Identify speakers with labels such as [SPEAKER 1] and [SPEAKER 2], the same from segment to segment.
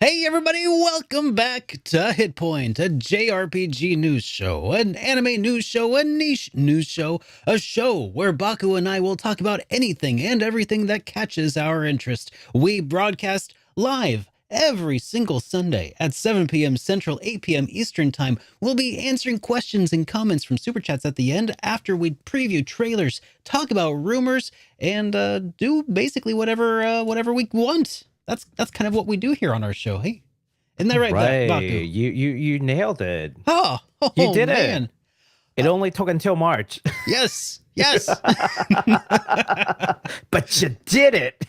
[SPEAKER 1] Hey everybody, welcome back to HitPoint, a JRPG news show, an anime news show, a niche news show, a show where Baku and I will talk about anything and everything that catches our interest. We broadcast live every single Sunday at 7 p.m. Central, 8 p.m. Eastern Time. We'll be answering questions and comments from Super Chats at the end after we preview trailers, talk about rumors, and do basically whatever we want. That's kind of what we do here on our show. Hey, isn't that right,
[SPEAKER 2] Right.
[SPEAKER 1] Baku?
[SPEAKER 2] You nailed it.
[SPEAKER 1] Oh,
[SPEAKER 2] You did
[SPEAKER 1] man.
[SPEAKER 2] It only took until March.
[SPEAKER 1] Yes.
[SPEAKER 2] But you did it.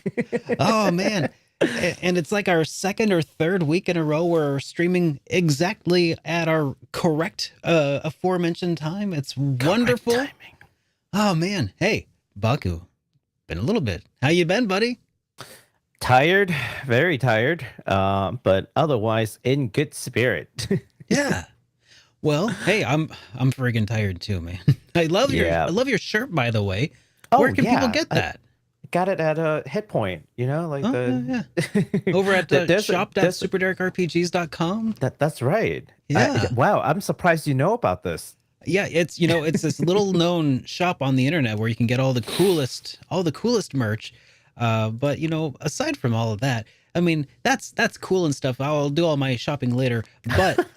[SPEAKER 1] Oh, man. And it's like our second or third week in a row we're streaming exactly at our correct aforementioned time. It's wonderful.
[SPEAKER 2] Correct timing.
[SPEAKER 1] Oh, man. Hey, Baku, been a little bit. How you been, buddy?
[SPEAKER 2] Tired, very tired, but otherwise in good spirit.
[SPEAKER 1] Yeah. Well, hey, I'm friggin' tired too, man. I love your shirt, by the way. Where can people get that?
[SPEAKER 2] I got it at a HitPoint, like
[SPEAKER 1] over at the shop.superdarkrpgs.com.
[SPEAKER 2] That's right.
[SPEAKER 1] Yeah.
[SPEAKER 2] Wow, I'm surprised you know about this.
[SPEAKER 1] Yeah, it's this little known shop on the internet where you can get all the coolest merch. But aside from all of that, I mean, that's cool and stuff. I'll do all my shopping later. But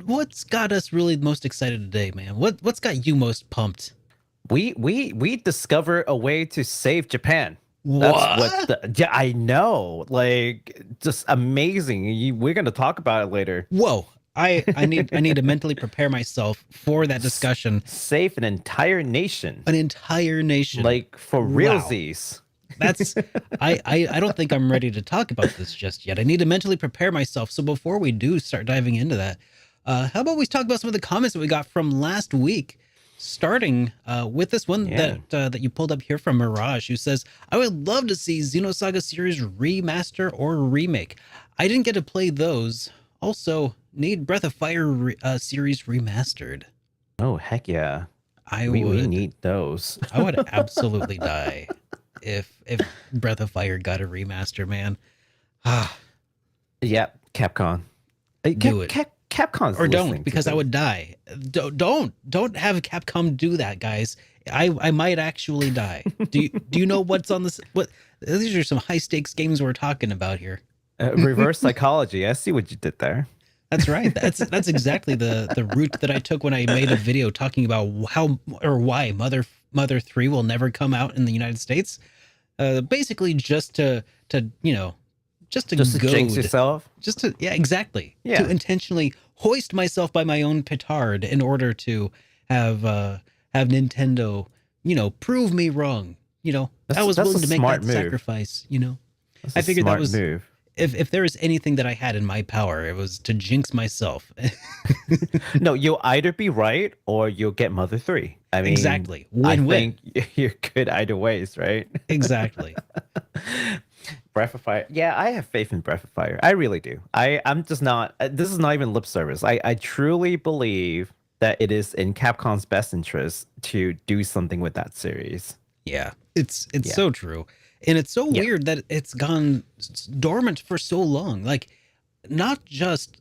[SPEAKER 1] what's got us really most excited today, man? What's got you most pumped?
[SPEAKER 2] We discover a way to save Japan.
[SPEAKER 1] What?
[SPEAKER 2] Yeah, I know. Like, just amazing. We're gonna talk about it later.
[SPEAKER 1] Whoa. I need to mentally prepare myself for that discussion.
[SPEAKER 2] Save an entire nation.
[SPEAKER 1] An entire nation.
[SPEAKER 2] Like, for realsies.
[SPEAKER 1] That's I don't think I'm ready to talk about this just yet. I need to mentally prepare myself. So before we do start diving into that, how about we talk about some of the comments that we got from last week, starting with this one that you pulled up here from Mirage, who says, I would love to see Xenosaga series remaster or remake. I didn't get to play those. Also, need Breath of Fire series remastered.
[SPEAKER 2] Oh, heck yeah.
[SPEAKER 1] We
[SPEAKER 2] need those.
[SPEAKER 1] I would absolutely die if Breath of Fire got a remaster, man.
[SPEAKER 2] Yeah, Capcom.
[SPEAKER 1] Do it.
[SPEAKER 2] Capcom's
[SPEAKER 1] or don't, because I would die. Don't have Capcom do that, guys. I might actually die. Do you know what's on this? What these are some high stakes games we're talking about here.
[SPEAKER 2] Reverse psychology. I see what you did there.
[SPEAKER 1] That's right. That's exactly the route that I took when I made a video talking about how or why Mother 3 will never come out in the United States. Basically just to
[SPEAKER 2] jinx yourself.
[SPEAKER 1] Exactly.
[SPEAKER 2] Yeah.
[SPEAKER 1] To intentionally hoist myself by my own petard in order to have Nintendo, prove me wrong. I was willing to make that sacrifice. I figured that was move. If there was anything that I had in my power, it was to jinx myself.
[SPEAKER 2] No, you'll either be right or you'll get Mother 3. I mean,
[SPEAKER 1] exactly.
[SPEAKER 2] Win-win. I think you're good either ways, right?
[SPEAKER 1] Exactly.
[SPEAKER 2] Breath of Fire. Yeah, I have faith in Breath of Fire. I really do. I'm just not. This is not even lip service. I truly believe that it is in Capcom's best interest to do something with that series.
[SPEAKER 1] Yeah, it's so true. And it's so weird that it's gone dormant for so long. Like, not just...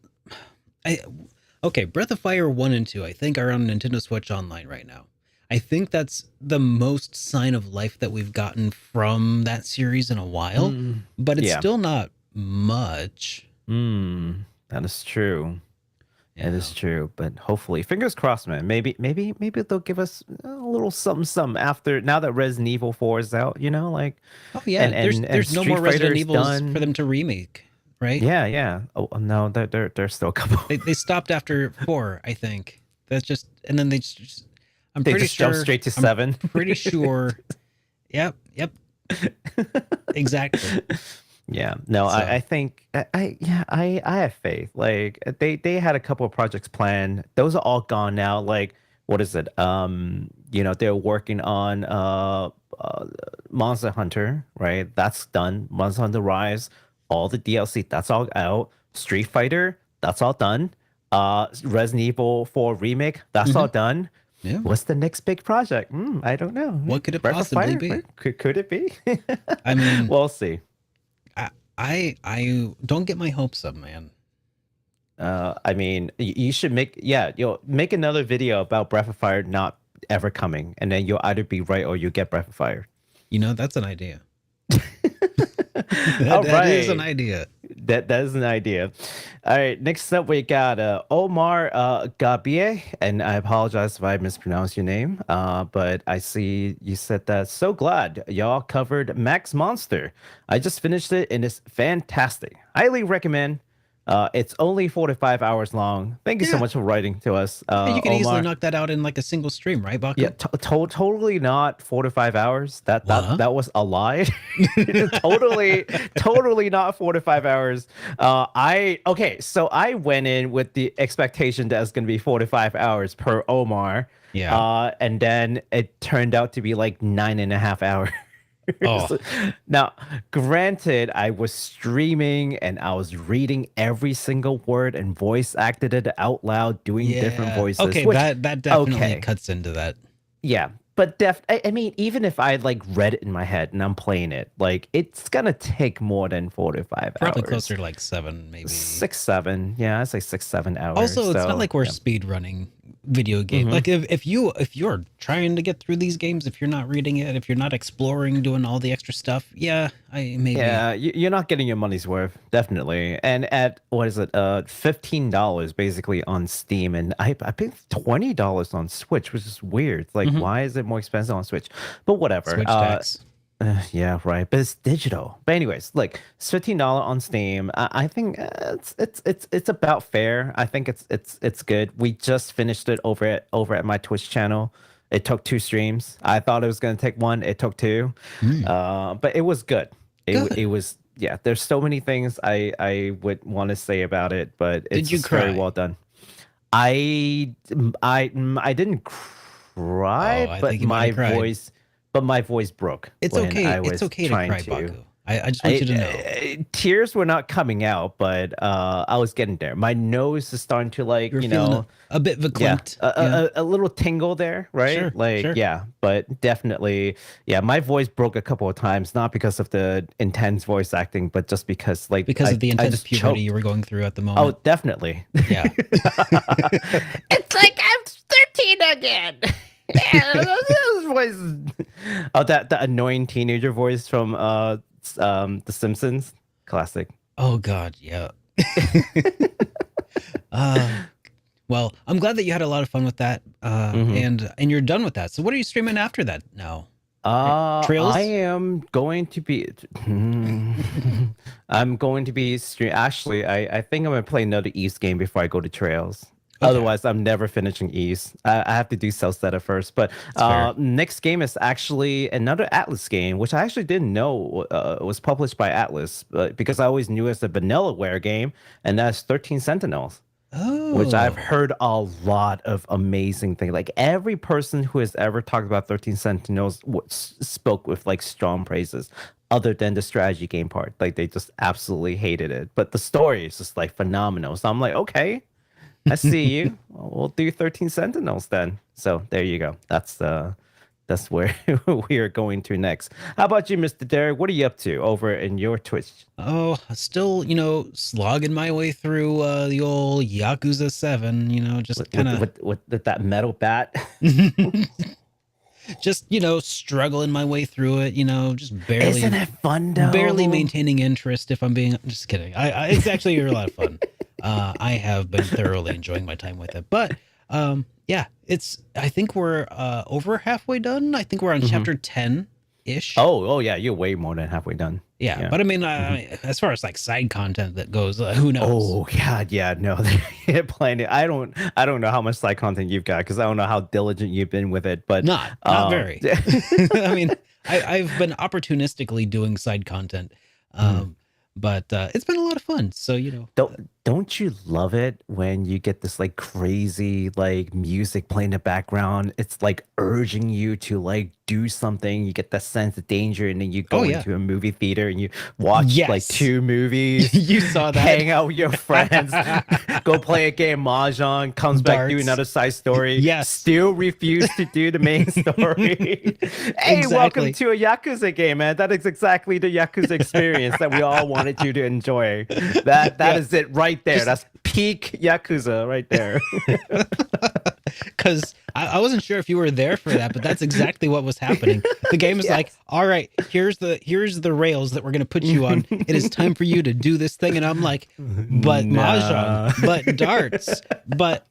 [SPEAKER 1] Breath of Fire 1 and 2, I think, are on Nintendo Switch Online right now. I think that's the most sign of life that we've gotten from that series in a while. But it's still not much.
[SPEAKER 2] That is true. Yeah. It is true, but hopefully, fingers crossed, man. Maybe they'll give us a little something after, now that Resident Evil 4 is out. Like,
[SPEAKER 1] there's no more Resident Evils for them to remake, right?
[SPEAKER 2] Yeah. Oh no, there's still a couple.
[SPEAKER 1] They stopped after 4, I think. That's just, and then they just
[SPEAKER 2] jump straight to 7.
[SPEAKER 1] Pretty sure. Yep. Exactly.
[SPEAKER 2] Yeah, no, so. I think I have faith. Like, they had a couple of projects planned. Those are all gone now. Like, what is it? They're working on Monster Hunter, right? That's done. Monster Hunter Rise, all the DLC, that's all out. Street Fighter, that's all done. Resident Evil 4 remake, that's all done. Yeah. What's the next big project? I don't know.
[SPEAKER 1] What could it possibly be?
[SPEAKER 2] Could it be?
[SPEAKER 1] I mean,
[SPEAKER 2] we'll see.
[SPEAKER 1] I don't get my hopes up, man.
[SPEAKER 2] I mean, you should make another video about Breath of Fire not ever coming, and then you'll either be right or you get Breath of Fire.
[SPEAKER 1] That's an idea.
[SPEAKER 2] All
[SPEAKER 1] That is an
[SPEAKER 2] right.
[SPEAKER 1] idea.
[SPEAKER 2] That is an idea. All right, next up we got Omar Gabie, and I apologize if I mispronounced your name. But I see you said that. So glad y'all covered Max Monster. I just finished it and it's fantastic. Highly recommend. It's only 4 to 5 hours long. Thank you so
[SPEAKER 1] Yeah.
[SPEAKER 2] much for writing to us,
[SPEAKER 1] You can easily
[SPEAKER 2] Omar.
[SPEAKER 1] knock that out in like a single stream, right, Baku?
[SPEAKER 2] Yeah, totally not 4 to 5 hours.
[SPEAKER 1] What?
[SPEAKER 2] That was a lie. Totally not 4 to 5 hours. Okay, so I went in with the expectation that it's gonna be 4 to 5 hours per Omar.
[SPEAKER 1] Yeah.
[SPEAKER 2] And then it turned out to be like 9.5 hours.
[SPEAKER 1] Oh.
[SPEAKER 2] Now, granted, I was streaming and I was reading every single word and voice acted it out loud, doing different
[SPEAKER 1] Yeah.
[SPEAKER 2] voices.
[SPEAKER 1] Okay,
[SPEAKER 2] Which,
[SPEAKER 1] that definitely
[SPEAKER 2] okay,
[SPEAKER 1] cuts into that.
[SPEAKER 2] yeah, but I mean, even if I like read it in my head and I'm playing it, like it's gonna take more than 4 to 5
[SPEAKER 1] Probably
[SPEAKER 2] hours.
[SPEAKER 1] closer to like 7, maybe.
[SPEAKER 2] 6, 7. Yeah, I say 6, 7 hours.
[SPEAKER 1] Also, it's
[SPEAKER 2] so,
[SPEAKER 1] not like we're
[SPEAKER 2] yeah.
[SPEAKER 1] speed running video game.
[SPEAKER 2] Mhm.
[SPEAKER 1] Like if you're trying to get through these games, if you're not reading it, if you're not exploring, doing all the extra stuff, yeah, I maybe.
[SPEAKER 2] Yeah, you're not getting your money's worth, definitely. And at what is it, $15 basically on Steam, and I paid $20 on Switch, which is weird. It's like, why is it more expensive on Switch? But whatever.
[SPEAKER 1] Switch tax.
[SPEAKER 2] Yeah, right. But it's digital. But anyways, like it's $15 on Steam. I think it's about fair. I think it's good. We just finished it over at my Twitch channel. It took 2 streams. I thought it was gonna take one. It took 2. But it was good.
[SPEAKER 1] Good.
[SPEAKER 2] It was, yeah. There's so many things I would want to say about it, but it's
[SPEAKER 1] Did you
[SPEAKER 2] just very
[SPEAKER 1] cry?
[SPEAKER 2] well done. I didn't cry,
[SPEAKER 1] Oh, I
[SPEAKER 2] but
[SPEAKER 1] think you might have cried.
[SPEAKER 2] my voice broke
[SPEAKER 1] It's
[SPEAKER 2] when
[SPEAKER 1] okay.
[SPEAKER 2] I
[SPEAKER 1] It's
[SPEAKER 2] was
[SPEAKER 1] okay to
[SPEAKER 2] trying
[SPEAKER 1] cry,
[SPEAKER 2] to.
[SPEAKER 1] Baku. I just want you to know.
[SPEAKER 2] Tears were not coming out, but I was getting there. My nose is starting to like,
[SPEAKER 1] You're feeling a bit verklempt.
[SPEAKER 2] a little tingle there, right?
[SPEAKER 1] Sure,
[SPEAKER 2] Like,
[SPEAKER 1] sure.
[SPEAKER 2] yeah, but definitely, yeah. My voice broke a couple of times, not because of the intense voice acting, but just because, like,
[SPEAKER 1] Because of the
[SPEAKER 2] I
[SPEAKER 1] intense
[SPEAKER 2] just
[SPEAKER 1] puberty
[SPEAKER 2] choked.
[SPEAKER 1] you were going through at the
[SPEAKER 2] Oh,
[SPEAKER 1] moment.
[SPEAKER 2] definitely.
[SPEAKER 1] Yeah.
[SPEAKER 2] It's like I'm 13 again. Yeah, those voices. Oh, that annoying teenager voice from The Simpsons, classic.
[SPEAKER 1] Oh God, yeah. Well, I'm glad that you had a lot of fun with that, and you're done with that. So, what are you streaming after that now? Trails?
[SPEAKER 2] I am going to be. I'm going to be stream. Actually, I think I'm gonna play another East game before I go to Trails.
[SPEAKER 1] Okay.
[SPEAKER 2] Otherwise, I'm never finishing East. I have to do Celsteta first. But
[SPEAKER 1] fair.
[SPEAKER 2] next game is actually another Atlas game, which I actually didn't know was published by Atlas, because I always knew it as a Vanillaware game, and that's 13 Sentinels.
[SPEAKER 1] Oh,
[SPEAKER 2] Which I've heard a lot of amazing things. Like every person who has ever talked about 13 Sentinels spoke with like strong praises, other than the strategy game part. Like they just absolutely hated it. But the story is just like phenomenal. So I'm like, okay, I see you. We'll do 13 Sentinels then. So there you go. That's where we are going to next. How about you, Mr. Derek? What are you up to over in your Twitch?
[SPEAKER 1] Oh, still, slogging my way through the old Yakuza 7, just kind of
[SPEAKER 2] With that metal bat.
[SPEAKER 1] just, struggling my way through it, just barely.
[SPEAKER 2] Isn't it fun though?
[SPEAKER 1] Barely maintaining interest, if I'm being just kidding. It's actually a lot of fun. I have been thoroughly enjoying my time with it. But yeah, I think we're over halfway done. I think we're on chapter 10-ish.
[SPEAKER 2] Oh yeah, you're way more than halfway done.
[SPEAKER 1] Yeah. But I mean, as far as like side content that goes, who knows?
[SPEAKER 2] Oh God, yeah, no, plenty. I don't know how much side content you've got because I don't know how diligent you've been with it, but
[SPEAKER 1] Not very. I mean, I've been opportunistically doing side content, but it's been a lot of fun. So
[SPEAKER 2] the don't you love it when you get this like crazy like music playing in the background? It's like urging you to like do something. You get that sense of danger, and then you
[SPEAKER 1] Oh
[SPEAKER 2] go
[SPEAKER 1] yeah.
[SPEAKER 2] into a movie theater and you watch like
[SPEAKER 1] Yes.
[SPEAKER 2] 2 movies,
[SPEAKER 1] You saw that.
[SPEAKER 2] hang out with your friends, go play a game mahjong, comes back, do
[SPEAKER 1] Darts.
[SPEAKER 2] another side story,
[SPEAKER 1] Yes.
[SPEAKER 2] still refuse to do the main story. Hey, welcome
[SPEAKER 1] Exactly.
[SPEAKER 2] to a Yakuza game, man. That is exactly the Yakuza experience that we all wanted you to enjoy. That
[SPEAKER 1] Yeah.
[SPEAKER 2] is it right there.
[SPEAKER 1] Just
[SPEAKER 2] That's peak Yakuza right there.
[SPEAKER 1] because I wasn't sure if you were there for that, but that's exactly what was happening. The game is like,
[SPEAKER 2] Yes.
[SPEAKER 1] all right, here's the rails that we're gonna put you on. It is time for you to do this thing, and I'm like, but mahjong,
[SPEAKER 2] Nah.
[SPEAKER 1] but darts, but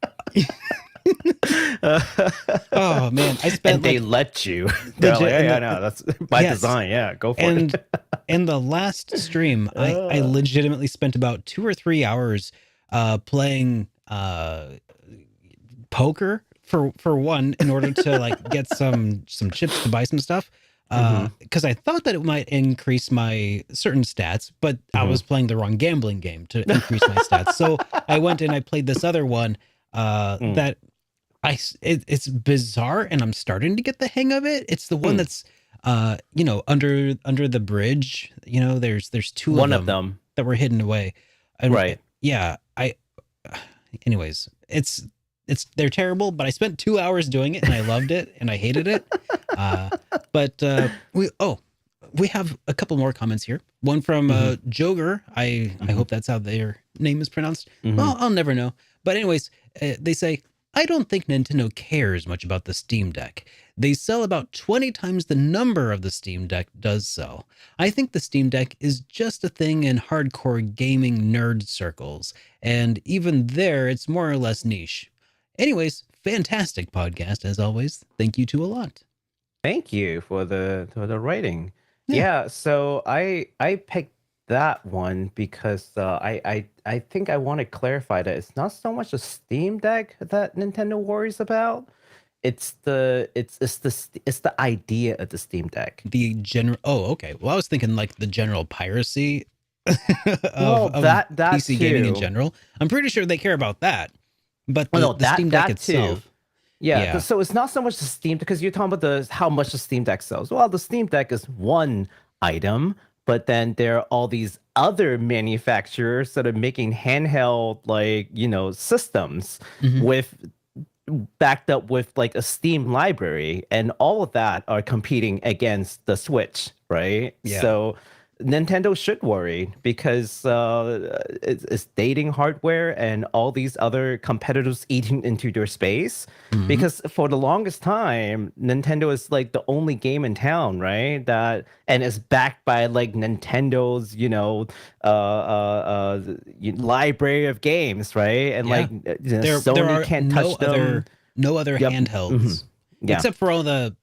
[SPEAKER 1] oh man, I spent
[SPEAKER 2] And they
[SPEAKER 1] like
[SPEAKER 2] let you. They're like,
[SPEAKER 1] legit
[SPEAKER 2] yeah,
[SPEAKER 1] in
[SPEAKER 2] yeah,
[SPEAKER 1] the,
[SPEAKER 2] no, that's by
[SPEAKER 1] yes,
[SPEAKER 2] design. Yeah, go for
[SPEAKER 1] and
[SPEAKER 2] it.
[SPEAKER 1] in the last stream, I
[SPEAKER 2] Uh,
[SPEAKER 1] legitimately spent about 2 or 3 hours playing poker for one in order to like get some chips to buy some stuff
[SPEAKER 2] hmm
[SPEAKER 1] because I thought that it might increase my certain stats, but I
[SPEAKER 2] hmm
[SPEAKER 1] was playing the wrong gambling game to increase my stats. So I went and I played this other one
[SPEAKER 2] mm,
[SPEAKER 1] that it's bizarre, and I'm starting to get the hang of it. It's the one
[SPEAKER 2] mm.
[SPEAKER 1] that's under the bridge. There's two of
[SPEAKER 2] One of
[SPEAKER 1] them
[SPEAKER 2] them.
[SPEAKER 1] that were hidden away. And
[SPEAKER 2] Right.
[SPEAKER 1] yeah, I anyways, they're terrible, but I spent 2 hours doing it and I loved it and I hated it. But we have a couple more comments here. One from
[SPEAKER 2] hmm
[SPEAKER 1] Joger. I
[SPEAKER 2] hmm
[SPEAKER 1] hope that's how their name is pronounced.
[SPEAKER 2] hmm
[SPEAKER 1] Well, I'll never know. But anyways, they say, I don't think Nintendo cares much about the Steam Deck. They sell about 20 times the number of the Steam Deck does sell. I think the Steam Deck is just a thing in hardcore gaming nerd circles, and even there, it's more or less niche. Anyways, fantastic podcast as always. Thank you to a lot.
[SPEAKER 2] Thank you for the rating.
[SPEAKER 1] Yeah.
[SPEAKER 2] Yeah, so I picked that one because I think I want to clarify that it's not so much a Steam Deck that Nintendo worries about. It's the idea of the Steam Deck.
[SPEAKER 1] The general. Oh, okay. Well, I was thinking like the general piracy
[SPEAKER 2] Well,
[SPEAKER 1] of
[SPEAKER 2] that
[SPEAKER 1] PC gaming in
[SPEAKER 2] too.
[SPEAKER 1] general. I'm pretty sure they care about that, but
[SPEAKER 2] Oh no,
[SPEAKER 1] the Steam Deck
[SPEAKER 2] that too.
[SPEAKER 1] itself,
[SPEAKER 2] Yeah,
[SPEAKER 1] yeah.
[SPEAKER 2] so it's not so much the Steam because you're talking about the how much the Steam Deck sells. Well, the Steam Deck is one item, but then there are all these other manufacturers that are making handheld like, systems
[SPEAKER 1] Hmm.
[SPEAKER 2] with backed up with like a Steam library, and all of that are competing against the Switch, right?
[SPEAKER 1] Yeah.
[SPEAKER 2] So Nintendo should worry because it's dating hardware and all these other competitors eating into their space.
[SPEAKER 1] Hmm.
[SPEAKER 2] Because for the longest time, Nintendo is like the only game in town, right? That and is backed by like Nintendo's, library of games, right? And
[SPEAKER 1] Yeah.
[SPEAKER 2] like
[SPEAKER 1] There
[SPEAKER 2] Sony
[SPEAKER 1] are
[SPEAKER 2] can't touch them.
[SPEAKER 1] no other
[SPEAKER 2] Yep. hmm
[SPEAKER 1] handhelds
[SPEAKER 2] Yeah.
[SPEAKER 1] except for all the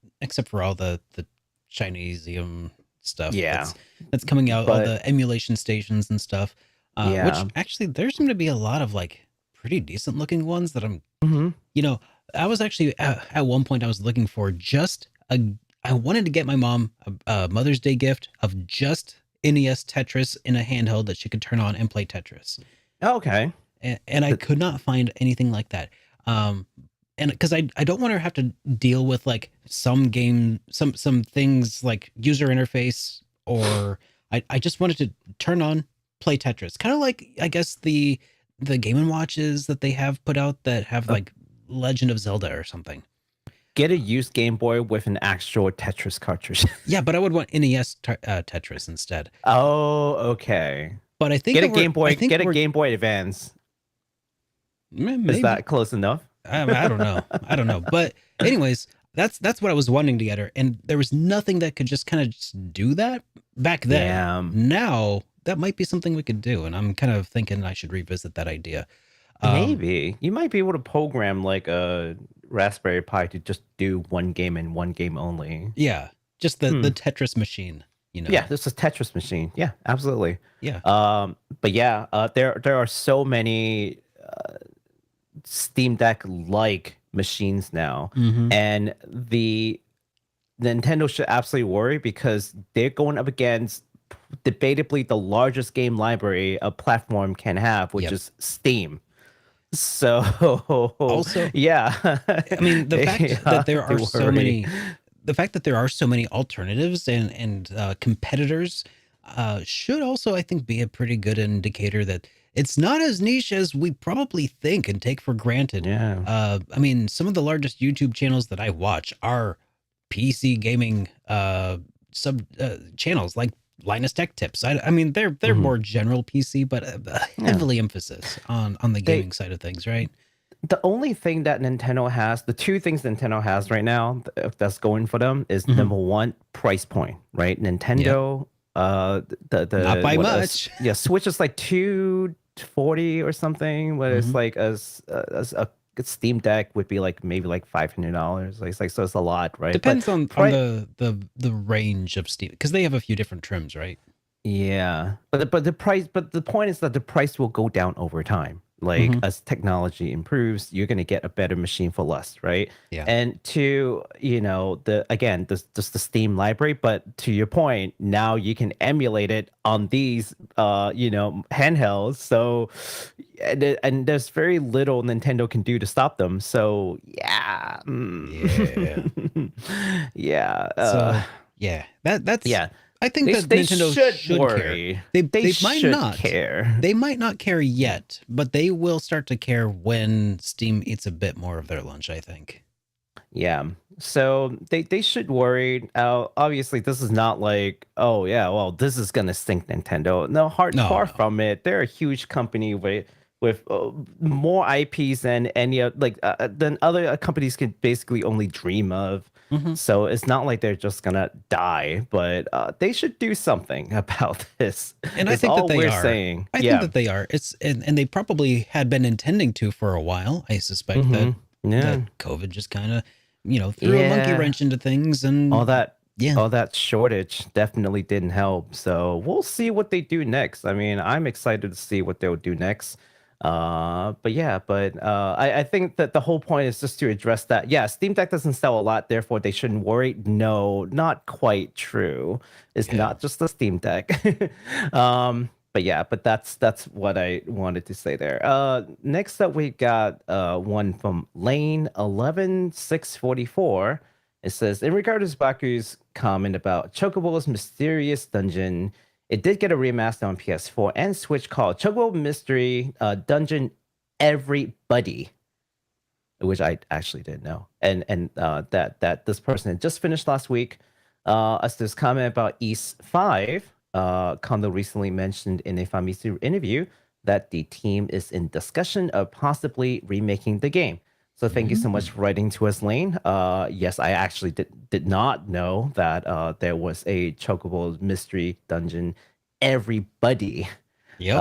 [SPEAKER 1] Chinesium stuff
[SPEAKER 2] Yeah.
[SPEAKER 1] that's coming out, all
[SPEAKER 2] But
[SPEAKER 1] the emulation stations and stuff. Which
[SPEAKER 2] yeah.
[SPEAKER 1] actually there seem to be a lot of like pretty decent looking ones that
[SPEAKER 2] hmm
[SPEAKER 1] you know, I was actually at one point I was looking for just a. I wanted to get my mom a Mother's Day gift of just NES Tetris in a handheld that she could turn on and play Tetris,
[SPEAKER 2] Okay.
[SPEAKER 1] and I
[SPEAKER 2] Th-
[SPEAKER 1] could not find anything like that. And because I don't want her to have to deal with like some things like user interface, or I just wanted to turn on, play Tetris, kind of like I guess the Game and Watches that they have put out that have
[SPEAKER 2] uh,
[SPEAKER 1] like Legend of Zelda or something.
[SPEAKER 2] get a used Game Boy with an actual Tetris cartridge.
[SPEAKER 1] Yeah, but I would want NES Tetris instead.
[SPEAKER 2] Oh, okay.
[SPEAKER 1] But I think
[SPEAKER 2] Get a
[SPEAKER 1] that
[SPEAKER 2] Game Boy. Get a
[SPEAKER 1] we're
[SPEAKER 2] Game Boy Advance. Is
[SPEAKER 1] maybe
[SPEAKER 2] that close enough?
[SPEAKER 1] I don't know. I don't know. But anyways, that's what I was wanting to get her, and there was nothing that could just kind of just do that back then.
[SPEAKER 2] Yeah.
[SPEAKER 1] Now that might be something we could do, and I'm kind of thinking I should revisit that idea. Um,
[SPEAKER 2] Maybe you might be able to program like a Raspberry Pi to just do one game and one game only.
[SPEAKER 1] yeah, just the
[SPEAKER 2] Hmm.
[SPEAKER 1] Tetris machine,
[SPEAKER 2] Yeah, this is Tetris machine. Yeah, absolutely.
[SPEAKER 1] Yeah.
[SPEAKER 2] But yeah, there are so many Steam Deck like machines now,
[SPEAKER 1] Hmm.
[SPEAKER 2] and the Nintendo should absolutely worry because they're going up against debatably the largest game library a platform can have, which
[SPEAKER 1] Yep.
[SPEAKER 2] is Steam. So
[SPEAKER 1] Also,
[SPEAKER 2] yeah,
[SPEAKER 1] I mean, the
[SPEAKER 2] they
[SPEAKER 1] fact that
[SPEAKER 2] have
[SPEAKER 1] there
[SPEAKER 2] to
[SPEAKER 1] are so
[SPEAKER 2] worry.
[SPEAKER 1] many, the fact that there are so many alternatives and competitors should also, I think, be a pretty good indicator that it's not as niche as we probably think and take for granted.
[SPEAKER 2] Yeah.
[SPEAKER 1] I mean, some of the largest YouTube channels that I watch are PC gaming sub channels like Linus Tech Tips. I mean, they're
[SPEAKER 2] Mhm.
[SPEAKER 1] more general PC, but
[SPEAKER 2] Yeah.
[SPEAKER 1] heavily emphasis on the
[SPEAKER 2] They
[SPEAKER 1] gaming side of things, right?
[SPEAKER 2] the only thing that Nintendo has, the two things Nintendo has right now that's going for them is
[SPEAKER 1] Hmm.
[SPEAKER 2] number one, price point, right?
[SPEAKER 1] Yep.
[SPEAKER 2] Nintendo,
[SPEAKER 1] Not
[SPEAKER 2] the
[SPEAKER 1] by
[SPEAKER 2] what
[SPEAKER 1] much.
[SPEAKER 2] yeah, Switch is like 240 or something, where it's
[SPEAKER 1] Hmm.
[SPEAKER 2] like as a Steam Deck would be like maybe like $500. Like it's like so it's a lot, right? But
[SPEAKER 1] Depends on
[SPEAKER 2] price.
[SPEAKER 1] the range of Steam because they have a few different trims, right?
[SPEAKER 2] Yeah, but the price, but the point is that the price will go down over time. Like
[SPEAKER 1] Hmm.
[SPEAKER 2] as technology improves, you're gonna get a better machine for less, right?
[SPEAKER 1] Yeah.
[SPEAKER 2] And to the again, this just the Steam library, but to your point, now you can emulate it on these handhelds. So and there's very little Nintendo can do to stop them. So yeah,
[SPEAKER 1] Yeah.
[SPEAKER 2] yeah,
[SPEAKER 1] So yeah, that's
[SPEAKER 2] yeah.
[SPEAKER 1] I think
[SPEAKER 2] They
[SPEAKER 1] that
[SPEAKER 2] they
[SPEAKER 1] Nintendo
[SPEAKER 2] should
[SPEAKER 1] should care.
[SPEAKER 2] worry.
[SPEAKER 1] They
[SPEAKER 2] They
[SPEAKER 1] they might
[SPEAKER 2] should
[SPEAKER 1] not.
[SPEAKER 2] care.
[SPEAKER 1] They might not care yet, but they will start to care when Steam eats a bit more of their lunch, I think.
[SPEAKER 2] Yeah. So they should worry. Obviously, this is not like, oh yeah, well, this is gonna sink Nintendo. No,
[SPEAKER 1] No,
[SPEAKER 2] far
[SPEAKER 1] no.
[SPEAKER 2] from it. They're a huge company with more IPs than than other companies could basically only dream of.
[SPEAKER 1] Hmm.
[SPEAKER 2] So it's not like they're just gonna die, but they should do something about this.
[SPEAKER 1] And I
[SPEAKER 2] Is
[SPEAKER 1] think that
[SPEAKER 2] all
[SPEAKER 1] they
[SPEAKER 2] we're
[SPEAKER 1] are.
[SPEAKER 2] saying.
[SPEAKER 1] I think
[SPEAKER 2] Yeah.
[SPEAKER 1] that they are. It's and they probably had been intending to for a while. I suspect that
[SPEAKER 2] Mm-hmm. Yeah.
[SPEAKER 1] COVID just kind of, threw a monkey
[SPEAKER 2] Yeah.
[SPEAKER 1] wrench into things
[SPEAKER 2] all
[SPEAKER 1] and
[SPEAKER 2] that
[SPEAKER 1] yeah.
[SPEAKER 2] all that shortage definitely didn't help. So we'll see what they do next. I mean, I'm excited to see what they'll do next. I think that the whole point is just to address that. Yeah, Steam Deck doesn't sell a lot, therefore they shouldn't worry. No, not quite true. It's
[SPEAKER 1] Yeah.
[SPEAKER 2] not just the Steam Deck. But that's what I wanted to say there. Next up we got one from Lane 11644. It says, in regard to Baku's comment about Chocobo's mysterious dungeon, it did get a remaster on PS4 and Switch called Chocobo Mystery Dungeon Everybody, which I actually didn't know. And that this person had just finished last week. As this comment about East 5, Kondo recently mentioned in a Famitsu interview that the team is in discussion of possibly remaking the game. So thank you so much for writing to us, Lane. Yes, I actually did not know that there was a Chocobo mystery dungeon. Everybody.
[SPEAKER 1] Yep.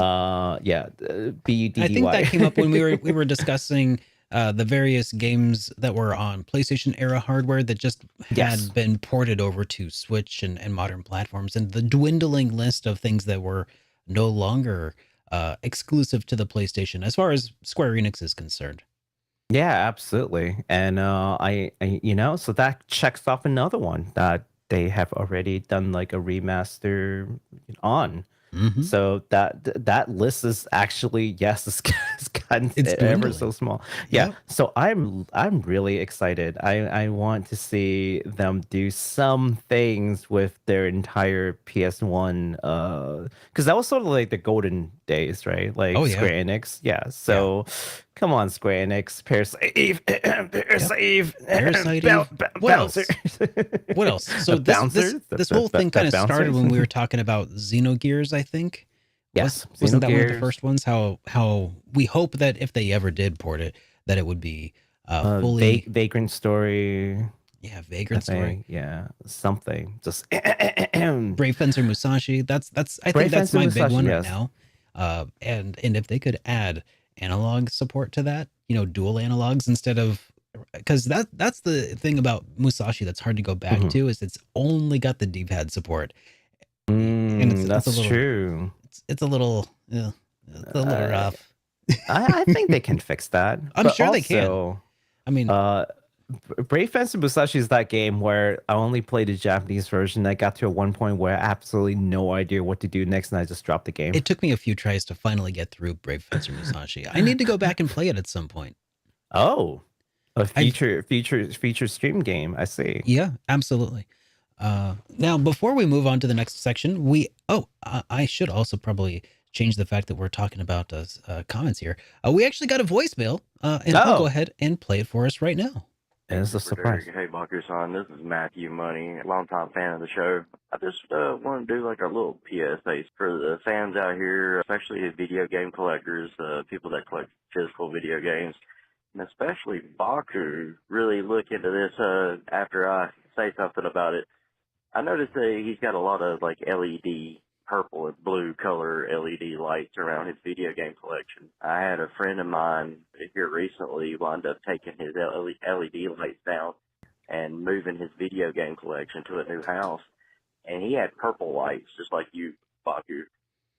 [SPEAKER 2] Yeah,
[SPEAKER 1] I think that came up when
[SPEAKER 2] Buddy.
[SPEAKER 1] we were discussing the various games that were on PlayStation era hardware that just
[SPEAKER 2] Yes.
[SPEAKER 1] had been ported over to Switch and modern platforms, and the dwindling list of things that were no longer exclusive to the PlayStation as far as Square Enix is concerned.
[SPEAKER 2] Yeah, absolutely. And so that checks off another one that they have already done like a remaster on.
[SPEAKER 1] Hmm.
[SPEAKER 2] So that list is actually, yes, it's gotten
[SPEAKER 1] It's
[SPEAKER 2] ever so
[SPEAKER 1] dwindling.
[SPEAKER 2] small. Yeah.
[SPEAKER 1] Yep.
[SPEAKER 2] So I'm really excited. I want to see them do some things with their entire PS1 because that was sort of like the golden days, right? Like
[SPEAKER 1] Oh yeah.
[SPEAKER 2] Square Enix. Yeah.
[SPEAKER 1] Yeah.
[SPEAKER 2] So come on, Square Enix, Parasite Eve,
[SPEAKER 1] Yep.
[SPEAKER 2] Parasite Eve,
[SPEAKER 1] Parasite Eve. What
[SPEAKER 2] Bouncer.
[SPEAKER 1] else? What else? So
[SPEAKER 2] A
[SPEAKER 1] this
[SPEAKER 2] bouncer?
[SPEAKER 1] this this whole thing kind of started
[SPEAKER 2] Bouncers?
[SPEAKER 1] when we were talking about Xenogears, I think.
[SPEAKER 2] Yes,
[SPEAKER 1] Wasn't that one of the
[SPEAKER 2] Xenogears.
[SPEAKER 1] first ones? How we hope that if they ever did port it, that it would be fully
[SPEAKER 2] Vagrant Story,
[SPEAKER 1] yeah,
[SPEAKER 2] I
[SPEAKER 1] Vagrant Story.
[SPEAKER 2] think. Yeah, something. Just
[SPEAKER 1] Brave Fencer Musashi. That's I think
[SPEAKER 2] Brave
[SPEAKER 1] that's
[SPEAKER 2] Fencer
[SPEAKER 1] my big
[SPEAKER 2] Musashi,
[SPEAKER 1] one right
[SPEAKER 2] yes.
[SPEAKER 1] now. And if they could add analog support to that, dual analogs instead of because that's the thing about Musashi that's hard to go back
[SPEAKER 2] Mhm.
[SPEAKER 1] to is it's only got the D-pad support. And it's a
[SPEAKER 2] That's
[SPEAKER 1] little
[SPEAKER 2] true.
[SPEAKER 1] it's a little yeah, it's a little
[SPEAKER 2] Uh,
[SPEAKER 1] rough.
[SPEAKER 2] I think they can fix that.
[SPEAKER 1] I'm
[SPEAKER 2] But
[SPEAKER 1] sure they can.
[SPEAKER 2] also,
[SPEAKER 1] I mean,
[SPEAKER 2] uh, Brave Fencer Musashi is that game where I only played the Japanese version. I got to one point where I absolutely no idea what to do next, and I just dropped the game.
[SPEAKER 1] It took me a few tries to finally get through Brave Fencer Musashi. I need to go back and play it at some point.
[SPEAKER 2] Oh, a future stream game. I see.
[SPEAKER 1] Yeah, absolutely. Now, before we move on to the next section, I should also probably change the fact that we're talking about comments here. We actually got a voicemail, and I'll go ahead and play it for us right now.
[SPEAKER 2] And it's a surprise.
[SPEAKER 3] Hey, Baku-san, this is Matthew Money, longtime fan of the show. I just want to do like a little PSA for the fans out here, especially video game collectors, people that collect physical video games, and especially Baku. Really look into this after I say something about it. I noticed that he's got a lot of like LED, purple and blue color LED lights around his video game collection. I had a friend of mine here recently wound up taking his LED lights down and moving his video game collection to a new house. And he had purple lights, just like you, Baku.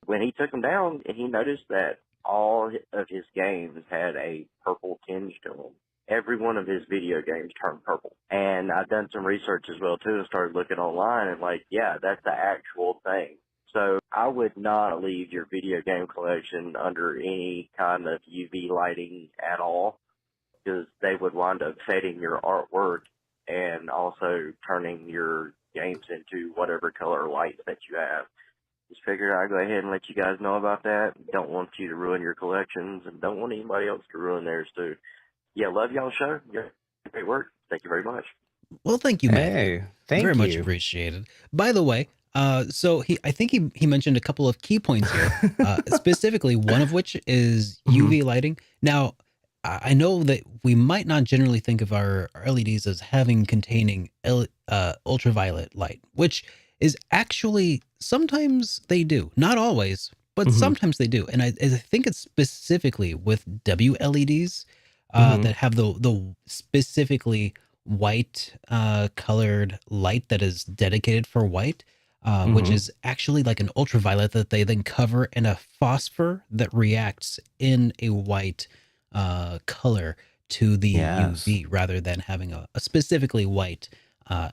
[SPEAKER 3] When he took them down, he noticed that all of his games had a purple tinge to them. Every one of his video games turned purple. And I've done some research as well, too, and started looking online, and like, yeah, that's the actual thing. So I would not leave your video game collection under any kind of UV lighting at all, because they would wind up fading your artwork and also turning your games into whatever color lights that you have. Just figured I'd go ahead and let you guys know about that. Don't want you to ruin your collections, and don't want anybody else to ruin theirs, too. Yeah, love y'all's show. Yeah, great work. Thank you very much.
[SPEAKER 1] Well, thank you, Matt.
[SPEAKER 2] Hey, thank you.
[SPEAKER 1] Very much appreciated. By the way, so I think he mentioned a couple of key points here, specifically one of which is UV lighting. Now, I know that we might not generally think of our LEDs as containing ultraviolet light, which is actually sometimes they do, not always, but sometimes they do. And I think it's specifically with WLEDs that have the specifically white colored light that is dedicated for white, which is actually like an ultraviolet that they then cover in a phosphor that reacts in a white color to the UV rather than having a specifically white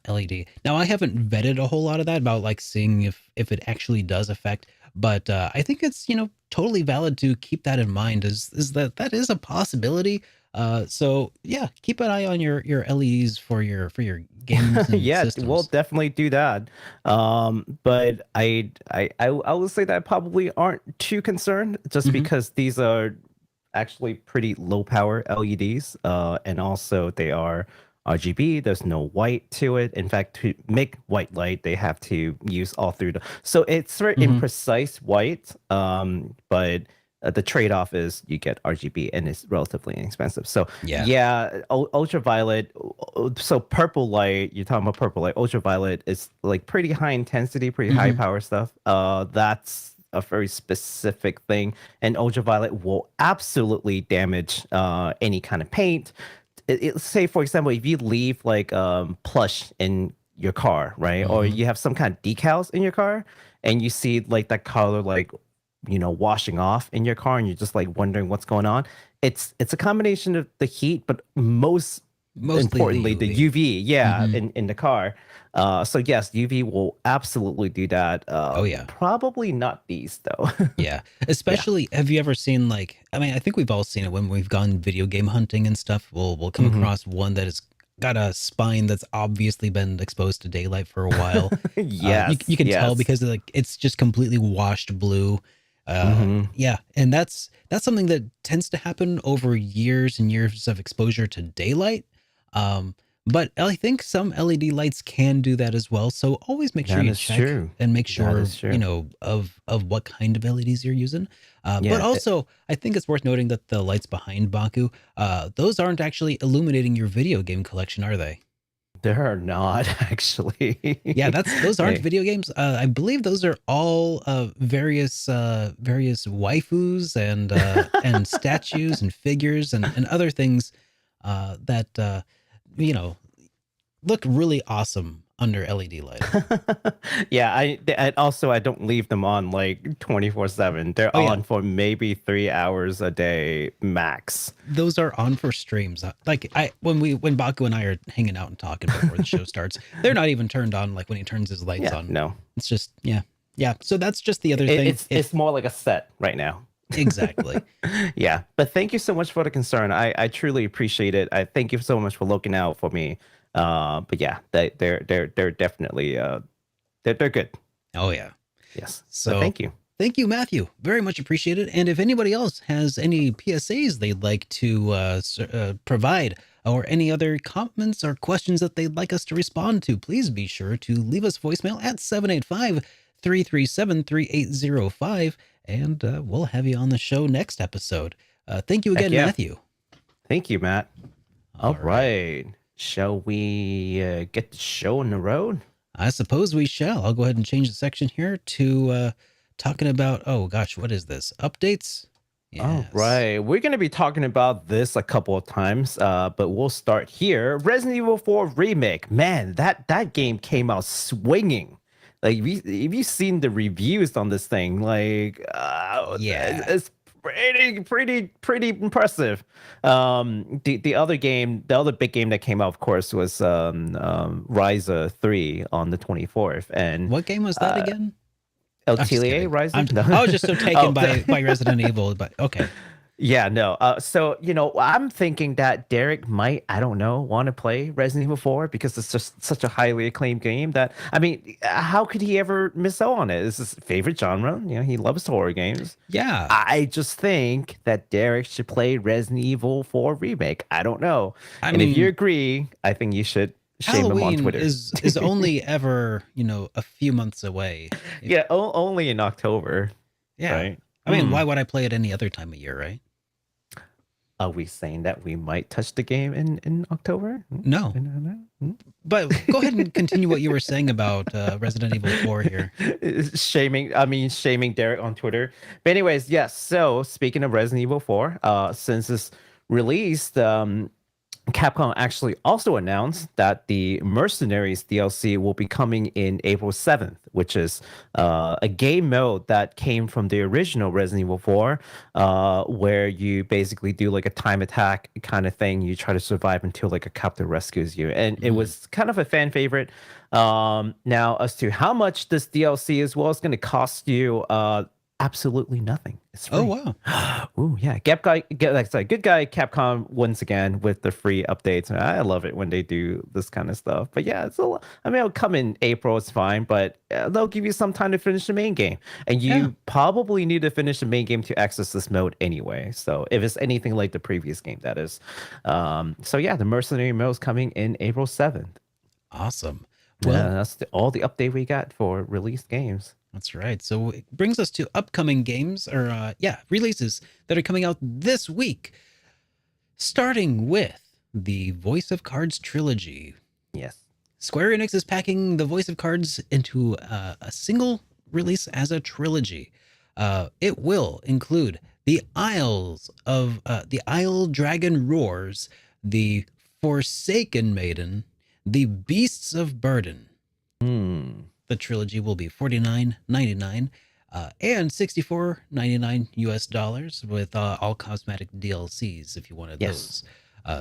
[SPEAKER 1] LED. Now, I haven't vetted a whole lot of that about like seeing if it actually does affect, but I think it's, totally valid to keep that in mind is that is a possibility. So yeah, keep an eye on your LEDs for your games. And systems.
[SPEAKER 2] We'll definitely do that. But I will say that I probably aren't too concerned just because these are actually pretty low power LEDs. And also they are RGB. There's no white to it. In fact, to make white light, they have to use all through so it's very imprecise white. But the trade-off is you get RGB and it's relatively inexpensive. So ultraviolet. So purple light, you're talking about purple light. Ultraviolet is like pretty high intensity, pretty high power stuff. That's a very specific thing, and ultraviolet will absolutely damage any kind of paint. Say, for example, if you leave like plush in your car, right, or you have some kind of decals in your car, and you see like that color like washing off in your car, and you're just like wondering what's going on. It's a combination of the heat, but mostly importantly the UV, in the car. So yes, UV will absolutely do that. Probably not these though.
[SPEAKER 1] Especially have you ever seen like, I mean, I think we've all seen it when we've gone video game hunting and stuff. We'll come across one that has got a spine that's obviously been exposed to daylight for a while. You can tell because it's just completely washed blue. And that's something that tends to happen over years and years of exposure to daylight. But I think some LED lights can do that as well. So always make sure you check and make sure of what kind of LEDs you're using. But also, I think it's worth noting that the lights behind Baku, those aren't actually illuminating your video game collection, are they?
[SPEAKER 2] They're not actually.
[SPEAKER 1] Those aren't video games. I believe those are all various waifus and statues and figures and other things that look really awesome under LED lighting.
[SPEAKER 2] Yeah, and also I don't leave them on like 24/7. They're
[SPEAKER 1] Oh, yeah.
[SPEAKER 2] on for maybe 3 hours a day max.
[SPEAKER 1] Those are on for streams. Like when Baku and I are hanging out and talking before the show starts, they're not even turned on. Like when he turns his lights
[SPEAKER 2] Yeah,
[SPEAKER 1] on,
[SPEAKER 2] no.
[SPEAKER 1] it's just yeah. So that's just the other thing.
[SPEAKER 2] It's more like a set right now.
[SPEAKER 1] Exactly.
[SPEAKER 2] Yeah, but thank you so much for the concern. I truly appreciate it. I thank you so much for looking out for me. But yeah, they're definitely they're good.
[SPEAKER 1] Oh yeah.
[SPEAKER 2] Yes.
[SPEAKER 1] So
[SPEAKER 2] thank you.
[SPEAKER 1] Thank you, Matthew. Very much appreciated. And if anybody else has any PSAs they'd like to provide, or any other comments or questions that they'd like us to respond to, please be sure to leave us voicemail at 785-337-3805, and we'll have you on the show next episode. Thank you again, Matthew.
[SPEAKER 2] Thank you, Matt. All
[SPEAKER 1] right.
[SPEAKER 2] right. Shall we get the show on the road?
[SPEAKER 1] I suppose we shall. I'll go ahead and change the section here to talking about, oh gosh, what is this? Updates?
[SPEAKER 2] Yes. All right. We're going to be talking about this a couple of times, but we'll start here. Resident Evil 4 Remake. Man, that game came out swinging. Like, if you've seen the reviews on this thing, like, it's pretty impressive. The other big game that came out, of course, was Ryza 3 on the 24th. And
[SPEAKER 1] what game was that again?
[SPEAKER 2] LTLA Ryza?
[SPEAKER 1] No. I was just so taken by Resident Evil, but okay.
[SPEAKER 2] Yeah, no. So, I'm thinking that Derek might, I don't know, want to play Resident Evil 4 because it's just such a highly acclaimed game that, I mean, how could he ever miss out on it? It's his favorite genre. He loves horror games.
[SPEAKER 1] Yeah.
[SPEAKER 2] I just think that Derek should play Resident Evil 4 Remake. I don't know. I mean, if you agree, I think you should shame him on Twitter.
[SPEAKER 1] is only ever, a few months away.
[SPEAKER 2] Yeah, only in October.
[SPEAKER 1] Yeah. Right? I mean, why would I play it any other time of year, right?
[SPEAKER 2] Are we saying that we might touch the game in October?
[SPEAKER 1] No. But go ahead and continue what you were saying about Resident Evil 4 here.
[SPEAKER 2] Shaming Derek on Twitter. But anyways, yes. So speaking of Resident Evil 4, since it's released, Capcom actually also announced that the Mercenaries DLC will be coming in April 7th, which is a game mode that came from the original Resident Evil 4, where you basically do like a time attack kind of thing. You try to survive until like a captor rescues you. And it was kind of a fan favorite. Now, as to how much this DLC is, well, it's going to cost you absolutely nothing. It's free.
[SPEAKER 1] Oh, wow.
[SPEAKER 2] Ooh, yeah. Good guy Capcom once again with the free updates. I love it when they do this kind of stuff. But yeah, it'll come in April. It's fine, but they'll give you some time to finish the main game. And you probably need to finish the main game to access this mode anyway. So if it's anything like the previous game, that is. So yeah, the Mercenary mode is coming in April 7th.
[SPEAKER 1] Awesome.
[SPEAKER 2] Well, that's all the update we got for released games.
[SPEAKER 1] That's right. So it brings us to upcoming games or releases that are coming out this week, starting with the Voice of Cards trilogy.
[SPEAKER 2] Yes.
[SPEAKER 1] Square Enix is packing the Voice of Cards into a single release as a trilogy. It will include the Isles of the Isle Dragon Roars, the Forsaken Maiden, the Beasts of Burden. The trilogy will be $49.99 and $64.99 US with all cosmetic DLCs if you wanted those.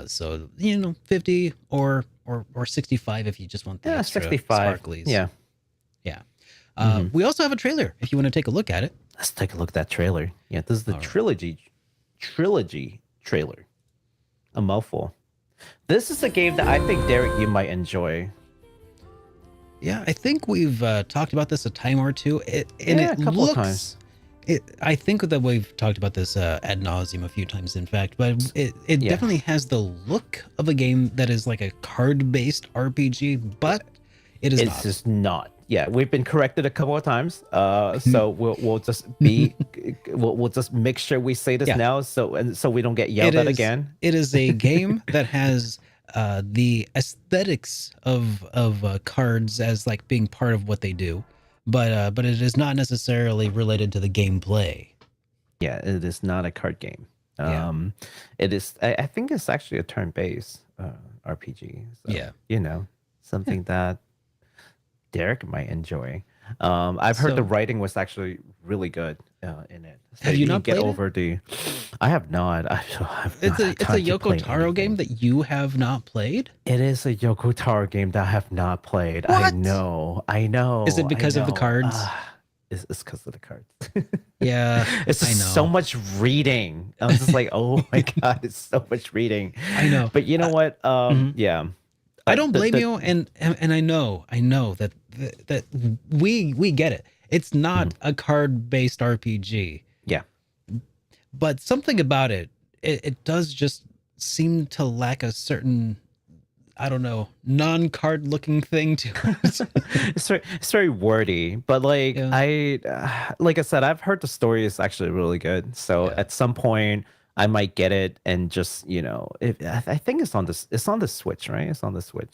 [SPEAKER 1] So 50 or 65 if you just want the extra
[SPEAKER 2] 65
[SPEAKER 1] sparklies. Yeah. We also have a trailer if you want to take a look at it.
[SPEAKER 2] Let's take a look at that trailer. Yeah, this is the trilogy trailer. A mouthful. This is a game that I think, Derek, you might enjoy.
[SPEAKER 1] Yeah, I think we've talked about this a time or two.
[SPEAKER 2] A couple of times.
[SPEAKER 1] I think that we've talked about this ad nauseum a few times, in fact, but it definitely has the look of a game that is like a card-based RPG, but it's not.
[SPEAKER 2] Just not. Yeah, we've been corrected a couple of times, so we'll just we'll just make sure we say this now, so we don't get yelled at again.
[SPEAKER 1] It is a game that has the aesthetics of cards as like being part of what they do, but it is not necessarily related to the gameplay.
[SPEAKER 2] Yeah, it is not a card game. It is. I think it's actually a turn-based RPG. So, something that Derek might enjoy. I've heard the writing was actually really good in it. So
[SPEAKER 1] have you
[SPEAKER 2] can
[SPEAKER 1] not
[SPEAKER 2] get
[SPEAKER 1] played
[SPEAKER 2] over the? I have not. I have
[SPEAKER 1] it?
[SPEAKER 2] not had
[SPEAKER 1] It's a
[SPEAKER 2] time to
[SPEAKER 1] Yoko
[SPEAKER 2] play
[SPEAKER 1] Taro game
[SPEAKER 2] anything.
[SPEAKER 1] that you have not played?
[SPEAKER 2] It is a Yoko Taro game that I have not played. I
[SPEAKER 1] What?
[SPEAKER 2] know. I know.
[SPEAKER 1] Is it
[SPEAKER 2] I
[SPEAKER 1] because of the
[SPEAKER 2] know.
[SPEAKER 1] cards?
[SPEAKER 2] It's because of the cards.
[SPEAKER 1] Yeah,
[SPEAKER 2] It's
[SPEAKER 1] I
[SPEAKER 2] just so
[SPEAKER 1] know.
[SPEAKER 2] much reading. I'm just like, oh my god, it's so much reading.
[SPEAKER 1] I know.
[SPEAKER 2] But you know what?
[SPEAKER 1] Mhm.
[SPEAKER 2] Yeah.
[SPEAKER 1] I don't blame
[SPEAKER 2] The
[SPEAKER 1] you, and I know that we get it. It's
[SPEAKER 2] mhm.
[SPEAKER 1] not a card-based RPG,
[SPEAKER 2] Yeah.
[SPEAKER 1] but something about it does just seem to lack a certain, I don't know, non-card looking thing to it.
[SPEAKER 2] It's very wordy, but like
[SPEAKER 1] Yeah,
[SPEAKER 2] like I said, I've heard the story is actually really good. So
[SPEAKER 1] yeah.
[SPEAKER 2] at some point, I might get it and just if I think it's on the Switch, right? It's on the Switch.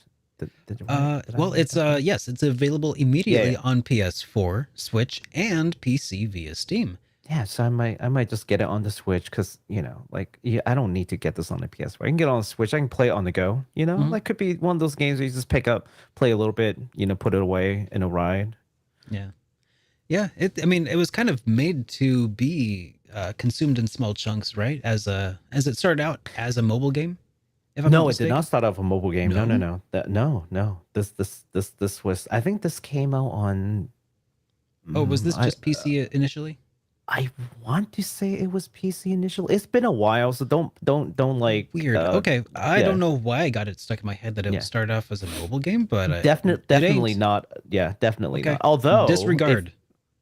[SPEAKER 2] Did I
[SPEAKER 1] Well,
[SPEAKER 2] read
[SPEAKER 1] it's
[SPEAKER 2] that right?
[SPEAKER 1] yes, it's available
[SPEAKER 2] Yeah,
[SPEAKER 1] immediately
[SPEAKER 2] yeah,
[SPEAKER 1] on PS4, Switch, and PC via Steam.
[SPEAKER 2] yeah. So I might just get it on the Switch because like yeah, I don't need to get this on the PS4. I can get it on the Switch. I can play it on the go.
[SPEAKER 1] Mhm.
[SPEAKER 2] Like could be one of those games where you just pick up, play a little bit, put it away in a ride.
[SPEAKER 1] Yeah. Yeah, I mean, it was kind of made to be consumed in small chunks, right? As it started out as a mobile game, if I'm not
[SPEAKER 2] No, it did not
[SPEAKER 1] mistaken.
[SPEAKER 2] start off a mobile game. No, no,
[SPEAKER 1] No?
[SPEAKER 2] no. No. This was. I think this came out on.
[SPEAKER 1] Oh, was
[SPEAKER 2] Mm,
[SPEAKER 1] this just PC initially?
[SPEAKER 2] I want to say it was PC initial. It's been a while, so don't like.
[SPEAKER 1] Weird. Okay, I
[SPEAKER 2] Yeah,
[SPEAKER 1] don't know why I got it stuck in my head that it
[SPEAKER 2] yeah.
[SPEAKER 1] started off as a mobile game, but it
[SPEAKER 2] Definitely
[SPEAKER 1] ain't.
[SPEAKER 2] not. Yeah, definitely not.
[SPEAKER 1] Okay,
[SPEAKER 2] Although if
[SPEAKER 1] disregard.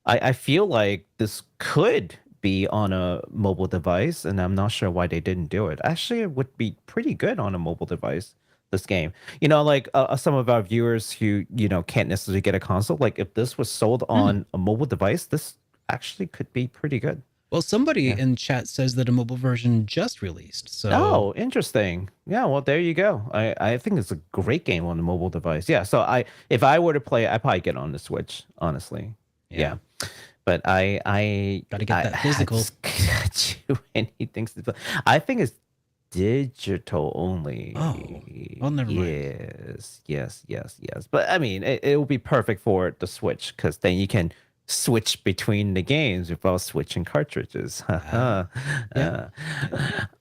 [SPEAKER 2] I feel like this could be on a mobile device, and I'm not sure why they didn't do it. Actually, it would be pretty good on a mobile device, this game. Like some of our viewers who, can't necessarily get a console, like if this was sold
[SPEAKER 1] Hmm.
[SPEAKER 2] on a mobile device, this actually could be pretty good.
[SPEAKER 1] Well, somebody
[SPEAKER 2] Yeah.
[SPEAKER 1] in chat says that a mobile version just released, so
[SPEAKER 2] Oh, interesting. Yeah, well, there you go. I think it's a great game on the mobile device. Yeah, so if I were to play it, I'd probably get on the Switch, honestly.
[SPEAKER 1] yeah,
[SPEAKER 2] Yeah. But
[SPEAKER 1] got to get that
[SPEAKER 2] I
[SPEAKER 1] physical.
[SPEAKER 2] just can't do anything. I think it's digital only.
[SPEAKER 1] Oh, well, never mind.
[SPEAKER 2] Yes. But I mean, it will be perfect for the Switch because then you can switch between the games without switching cartridges.
[SPEAKER 1] Yeah.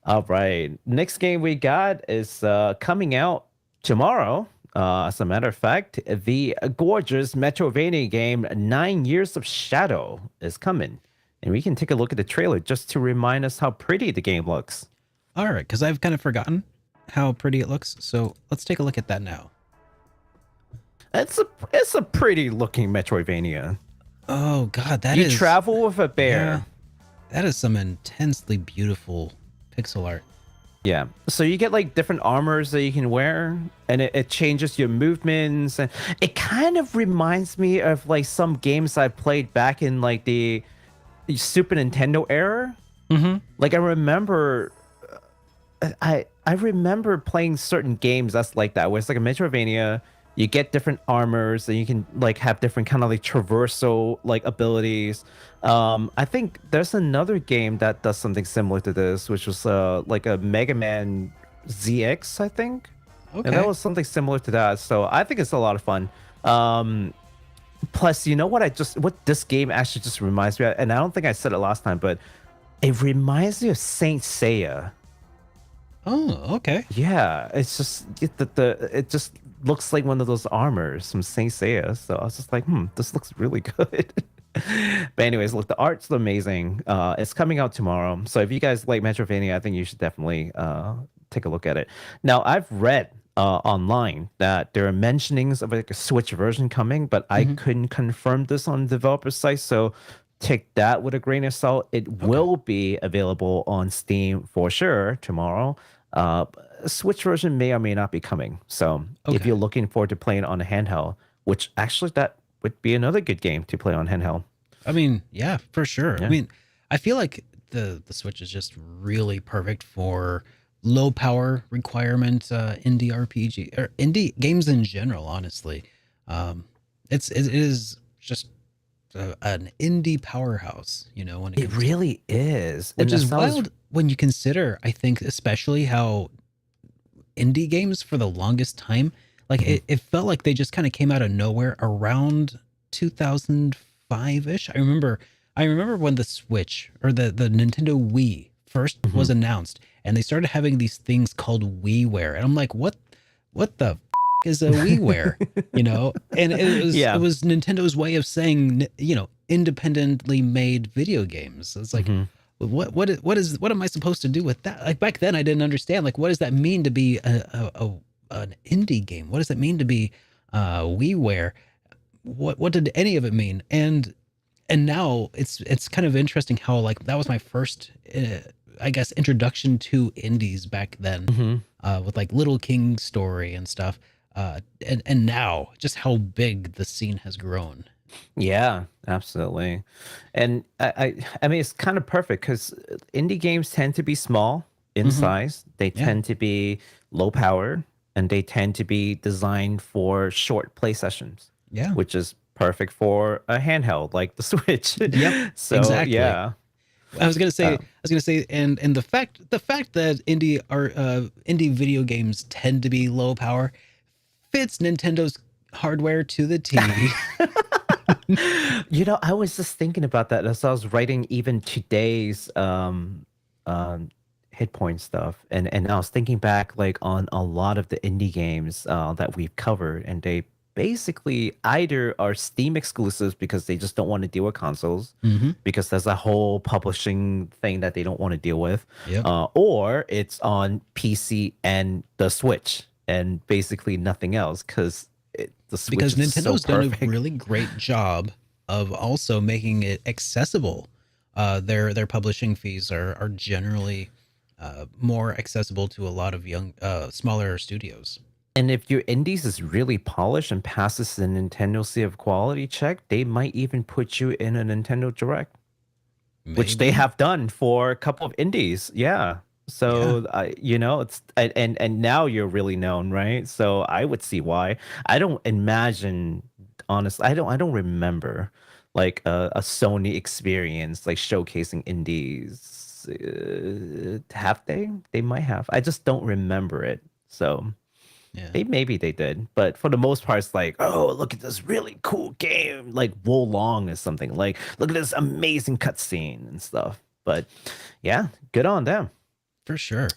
[SPEAKER 2] All right. Next game we got is coming out tomorrow. As a matter of fact, the gorgeous Metroidvania game 9 Years of Shadow is coming. And we can take a look at the trailer just to remind us how pretty the game looks.
[SPEAKER 1] All right, because I've kind of forgotten how pretty it looks, so let's take a look at that now.
[SPEAKER 2] It's a pretty looking Metroidvania.
[SPEAKER 1] Oh God,
[SPEAKER 2] You travel with a bear.
[SPEAKER 1] Yeah, that is some intensely beautiful pixel art.
[SPEAKER 2] Yeah. So you get like different armors that you can wear, and it changes your movements. And it kind of reminds me of like some games I played back in like the Super Nintendo era.
[SPEAKER 1] Mm-hmm.
[SPEAKER 2] Like I remember, I remember playing certain games that's like that, where it's like a Metroidvania. You get different armors, and you can like have different kind of like traversal like abilities. I think there's another game that does something similar to this, which was like a Mega Man ZX, I think.
[SPEAKER 1] Okay.
[SPEAKER 2] And that was something similar to that. So I think it's a lot of fun. Plus, you know what what this game actually just reminds me of, and I don't think I said it last time, but it reminds me of Saint Seiya.
[SPEAKER 1] Oh, okay.
[SPEAKER 2] Yeah, it's just it just looks like one of those armors from Saint Seiya. So I was just like, this looks really good. But anyways, look, the art's amazing. It's coming out tomorrow. So if you guys like Metroidvania, I think you should definitely take a look at it. Now, I've read online that there are mentionings of like a Switch version coming, but I couldn't confirm this on the developer site. So take that with a grain of salt. It will be available on Steam for sure tomorrow. Switch version may or may not be coming. So if you're looking forward to playing on a handheld, which actually that would be another good game to play on handheld.
[SPEAKER 1] I mean, yeah, for sure.
[SPEAKER 2] Yeah.
[SPEAKER 1] I mean, I feel like the Switch is just really perfect for low power requirement indie RPG or indie games in general. Honestly, it is just an indie powerhouse. When
[SPEAKER 2] it really is,
[SPEAKER 1] which is wild when you consider. I think especially how indie games for the longest time, Like it felt like they just kind of came out of nowhere around 2005-ish. I remember when the Switch or the Nintendo Wii first was announced, and they started having these things called WiiWare, and I'm like, what the is a WiiWare? You know, and it was Nintendo's way of saying, you know, independently made video games. It's like, what am I supposed to do with that? Like back then, I didn't understand. Like, what does that mean to be an indie game? What does it mean to be WiiWare? What did any of it mean? And now it's kind of interesting how like that was my first I guess introduction to indies back then, with like Little King Story and stuff, and now just how big the scene has grown.
[SPEAKER 2] Yeah, absolutely. And I mean, it's kind of perfect because indie games tend to be small in size. They tend to be low power, and they tend to be designed for short play sessions.
[SPEAKER 1] Yeah,
[SPEAKER 2] which is perfect for a handheld like the Switch.
[SPEAKER 1] Yep,
[SPEAKER 2] So
[SPEAKER 1] exactly.
[SPEAKER 2] yeah.
[SPEAKER 1] I was gonna say, and the fact that indie video games tend to be low power fits Nintendo's hardware to the T.
[SPEAKER 2] You know, I was just thinking about that as I was writing even today's HitPoint stuff, and I was thinking back like on a lot of the indie games that we've covered, and they basically either are Steam exclusives because they just don't want to deal with consoles, because there's a whole publishing thing that they don't want to deal with, or it's on PC and the Switch and basically nothing else because the Switch
[SPEAKER 1] because
[SPEAKER 2] is
[SPEAKER 1] Nintendo's
[SPEAKER 2] so
[SPEAKER 1] done a really great job of also making it accessible. Their publishing fees are generally more accessible to a lot of young, smaller studios.
[SPEAKER 2] And if your indies is really polished and passes the Nintendo Sea of Quality check, they might even put you in a Nintendo Direct, which they have done for a couple of indies. Yeah. So you know, it's and now you're really known, right? So I would see why. I don't imagine, honestly, I don't remember like a Sony experience like showcasing indies. Have they? They might have. I just don't remember it. So maybe they did, but for the most part, it's like, oh, look at this really cool game, like Wo Long or something. Like, look at this amazing cutscene and stuff. But yeah, good on them.
[SPEAKER 1] For sure.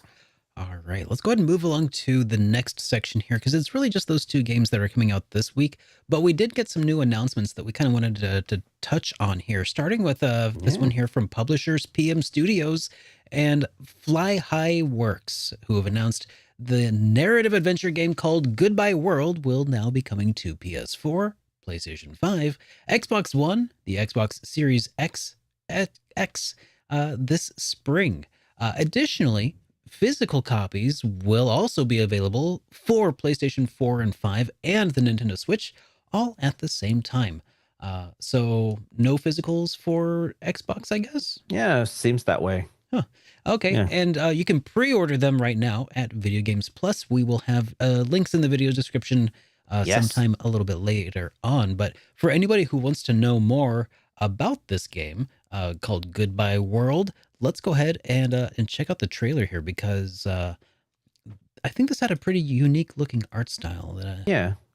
[SPEAKER 1] All right, let's go ahead and move along to the next section here, because it's really just those two games that are coming out this week. But we did get some new announcements that we kind of wanted to touch on here, starting with this one here from publishers PM Studios and Fly High Works, who have announced the narrative adventure game called Goodbye World will now be coming to PS4, PlayStation 5, Xbox One, the Xbox Series X, this spring. Additionally, physical copies will also be available for PlayStation 4 and 5 and the Nintendo Switch, all at the same time. So no physicals for Xbox, I guess?
[SPEAKER 2] Yeah, seems that way.
[SPEAKER 1] Huh. Okay, and you can pre-order them right now at Video Games Plus. We will have links in the video description sometime a little bit later on. But for anybody who wants to know more about this game called Goodbye World, let's go ahead and check out the trailer here, because I think this had a pretty unique looking art style.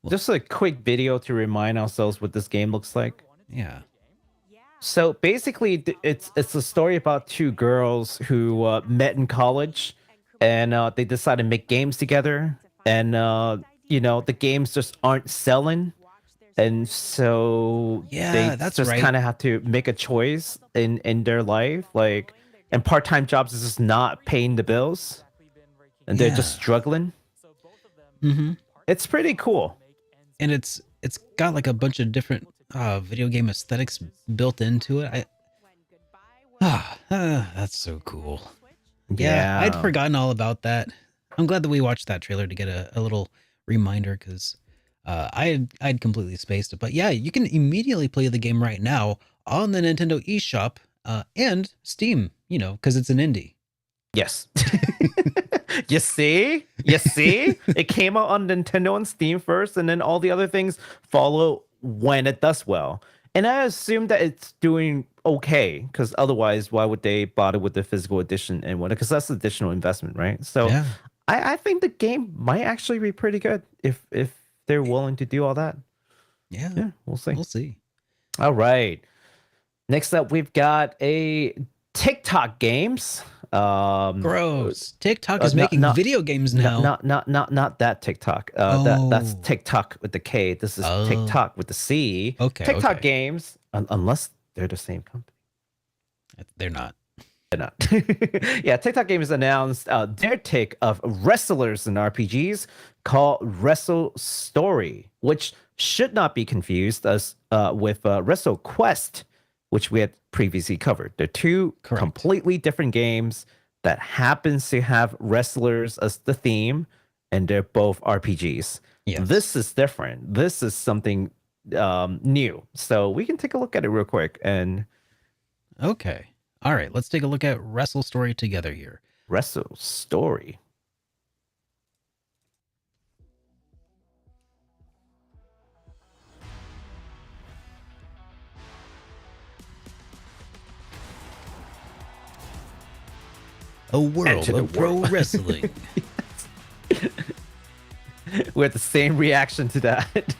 [SPEAKER 2] Just a quick video to remind ourselves what this game looks like.
[SPEAKER 1] Yeah.
[SPEAKER 2] So basically, it's a story about two girls who met in college, and they decided to make games together. And you know, the games just aren't selling, and so they just kind of have to make a choice in their life, like. And part-time jobs is just not paying the bills, and they're just struggling. It's pretty cool,
[SPEAKER 1] and it's got like a bunch of different video game aesthetics built into it. That's so cool. Yeah, I'd forgotten all about that. I'm glad that we watched that trailer to get a little reminder, because I'd completely spaced it. But yeah, you can immediately play the game right now on the Nintendo eShop and Steam, you know, because it's an indie.
[SPEAKER 2] Yes. You see? It came out on Nintendo and Steam first, and then all the other things follow when it does well. And I assume that it's doing okay, because otherwise, why would they bother with the physical edition and what? Because that's additional investment, right? So I think the game might actually be pretty good if they're willing to do all that.
[SPEAKER 1] Yeah,
[SPEAKER 2] we'll see.
[SPEAKER 1] We'll see.
[SPEAKER 2] All right. Next up, we've got a TikTok games.
[SPEAKER 1] Gross. TikTok is making video games now.
[SPEAKER 2] Not that TikTok. That's TikTok with the K. This is TikTok with the C.
[SPEAKER 1] Okay.
[SPEAKER 2] TikTok games, unless they're the same company.
[SPEAKER 1] They're not.
[SPEAKER 2] They're not. Yeah, TikTok Games announced their take of wrestlers in RPGs called Wrestle Story, which should not be confused with Wrestle Quest, which we had previously covered. They're two completely different games that happens to have wrestlers as the theme, and they're both RPGs. Yes. This is different. This is something new. So we can take a look at it real quick. And
[SPEAKER 1] okay. All right, let's take a look at Wrestle Story together here.
[SPEAKER 2] Wrestle Story.
[SPEAKER 1] A world of pro wrestling.
[SPEAKER 2] We had the same reaction to that.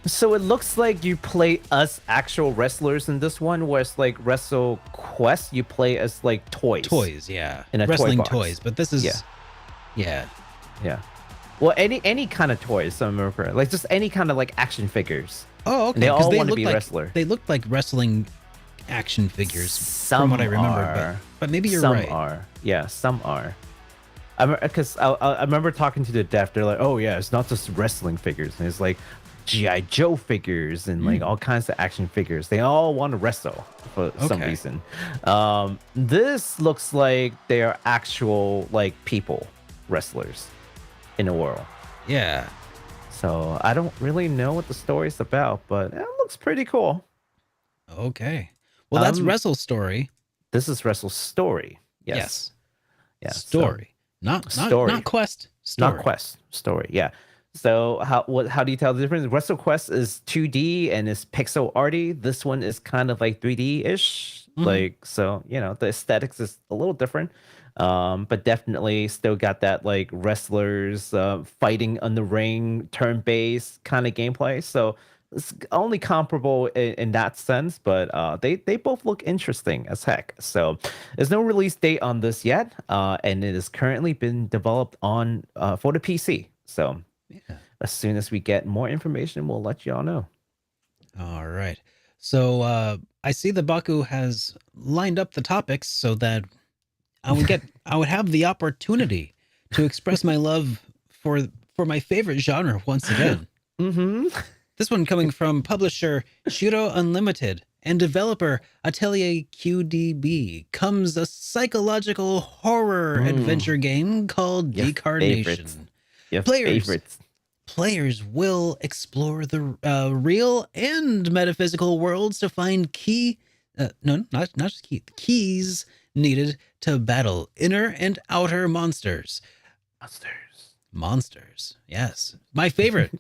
[SPEAKER 2] So it looks like you play as actual wrestlers in this one, whereas like Wrestle Quest, you play as like toys.
[SPEAKER 1] Toys, yeah.
[SPEAKER 2] In a
[SPEAKER 1] wrestling
[SPEAKER 2] toy box.
[SPEAKER 1] toys, but this is yeah.
[SPEAKER 2] Well, any kind of toys, some of them, like just any kind of like action figures.
[SPEAKER 1] Oh, okay.
[SPEAKER 2] And they all want to be wrestler.
[SPEAKER 1] They look like wrestling action figures
[SPEAKER 2] some
[SPEAKER 1] from what I remember, but maybe you're right.
[SPEAKER 2] Some are. Yeah, some are. Because I remember talking to the dev, they're like, oh yeah, it's not just wrestling figures. And it's like G.I. Joe figures and like all kinds of action figures. They all want to wrestle for some reason. This looks like they are actual like people, wrestlers in the world.
[SPEAKER 1] Yeah.
[SPEAKER 2] So I don't really know what the story's about, but it looks pretty cool.
[SPEAKER 1] Okay. Well, that's Wrestle Story.
[SPEAKER 2] This is Wrestle Story. Yes.
[SPEAKER 1] Yeah. Story. Not
[SPEAKER 2] story.
[SPEAKER 1] Not Quest. Story.
[SPEAKER 2] Not Quest. Story. Yeah. So how do you tell the difference? Wrestle Quest is 2D and is pixel arty. This one is kind of like 3D-ish. Like, so, you know, the aesthetics is a little different. But definitely still got that like wrestlers fighting on the ring, turn-based kind of gameplay. So it's only comparable in that sense, but they both look interesting as heck. So there's no release date on this yet, and it has currently been developed on for the PC. So as soon as we get more information, we'll let you all know.
[SPEAKER 1] All right. So I see that Baku has lined up the topics so that I would have the opportunity to express my love for my favorite genre once again. This one coming from publisher Shiro Unlimited and developer Atelier QDB comes a psychological horror adventure game called Decarnation. Players will explore the real and metaphysical worlds to find keys needed to battle inner and outer monsters. Monsters. Yes. My favorite.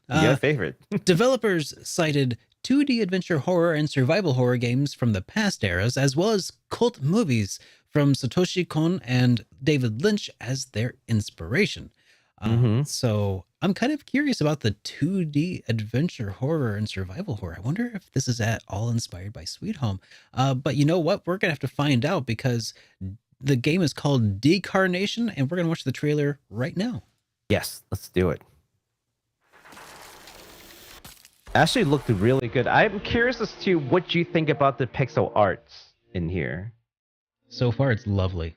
[SPEAKER 2] Your favorite.
[SPEAKER 1] Developers cited 2D adventure horror and survival horror games from the past eras, as well as cult movies from Satoshi Kon and David Lynch as their inspiration. So I'm kind of curious about the 2D adventure horror and survival horror. I wonder if this is at all inspired by Sweet Home. But you know what? We're going to have to find out because the game is called Decarnation, and we're going to watch the trailer right now.
[SPEAKER 2] Yes, let's do it. Actually looked really good. I'm curious as to what you think about the pixel arts in here.
[SPEAKER 1] So far, it's lovely.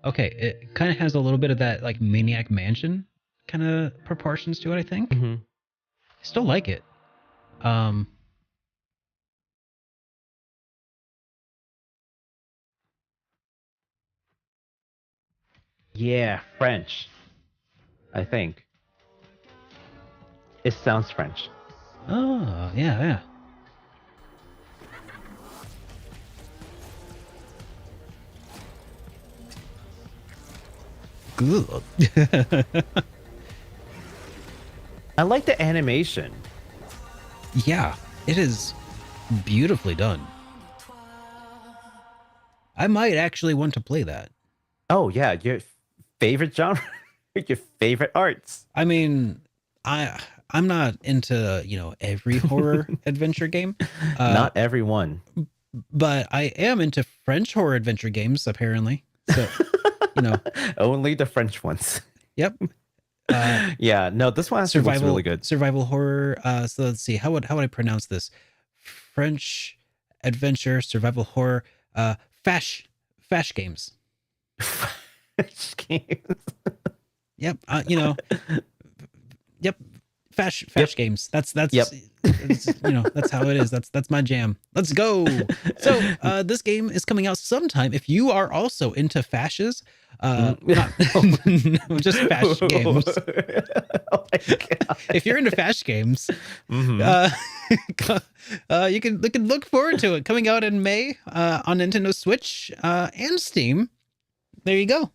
[SPEAKER 1] Okay, it kind of has a little bit of that like Maniac Mansion kind of proportions to it, I think. I still like it.
[SPEAKER 2] Yeah, French. I think. It sounds French.
[SPEAKER 1] Oh, yeah. Good.
[SPEAKER 2] I like the animation.
[SPEAKER 1] Yeah, it is beautifully done. I might actually want to play that.
[SPEAKER 2] Oh yeah, your favorite genre, your favorite arts.
[SPEAKER 1] I mean, I'm not into, every horror adventure game. Uh,
[SPEAKER 2] Not everyone.
[SPEAKER 1] but I am into French horror adventure games, apparently. So, you know,
[SPEAKER 2] Only the French ones.
[SPEAKER 1] yep. Uh,
[SPEAKER 2] Yeah, no, this one actually looks really good.
[SPEAKER 1] survival horror. So let's see. How would I pronounce this? French adventure survival horror. Fash games.
[SPEAKER 2] Games.
[SPEAKER 1] Yep. Yep. Fash
[SPEAKER 2] Yep.
[SPEAKER 1] games. That's
[SPEAKER 2] Yep.
[SPEAKER 1] that's how it is. That's my jam. Let's go. So this game is coming out sometime. If you are also into fashes, not just fash games.
[SPEAKER 2] Oh my God.
[SPEAKER 1] If you're into fash games,
[SPEAKER 2] Mhm.
[SPEAKER 1] you can look forward to it coming out in May on Nintendo Switch and Steam. There you go.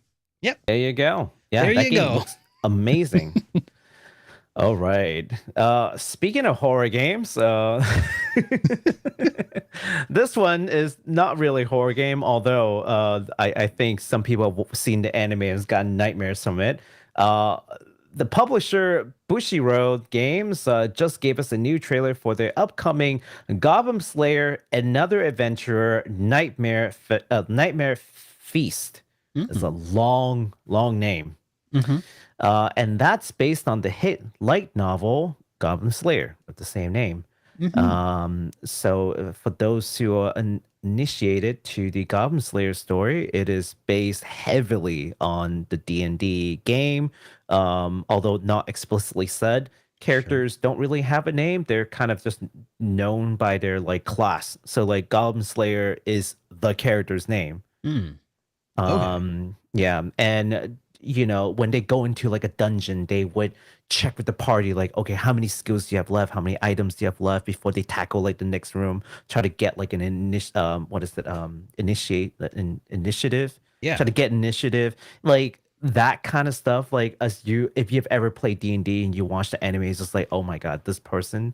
[SPEAKER 2] There you go. Yeah,
[SPEAKER 1] There
[SPEAKER 2] that
[SPEAKER 1] you
[SPEAKER 2] game
[SPEAKER 1] go.
[SPEAKER 2] looks amazing. All right. Speaking of horror games, this one is not really a horror game, although I think some people have seen the anime and has gotten nightmares from it. The publisher Bushiroad Games just gave us a new trailer for their upcoming Goblin Slayer Another Adventurer Nightmare Feast. It's a long, long name.
[SPEAKER 1] Mm-hmm.
[SPEAKER 2] And that's based on the hit light novel Goblin Slayer with the same name.
[SPEAKER 1] Mm-hmm.
[SPEAKER 2] So for those who are initiated to the Goblin Slayer story, it is based heavily on the D&D game, although not explicitly said. Characters don't really have a name. They're kind of just known by their like class. So like Goblin Slayer is the character's name.
[SPEAKER 1] Mm. Okay.
[SPEAKER 2] Yeah, and when they go into like a dungeon, they would check with the party, like, okay, how many skills do you have left? How many items do you have left before they tackle like the next room? Try to get like an initiative.
[SPEAKER 1] Yeah.
[SPEAKER 2] Try to get initiative, like that kind of stuff. Like if you've ever played D&D and you watch the anime, it's just like, oh my god, this person.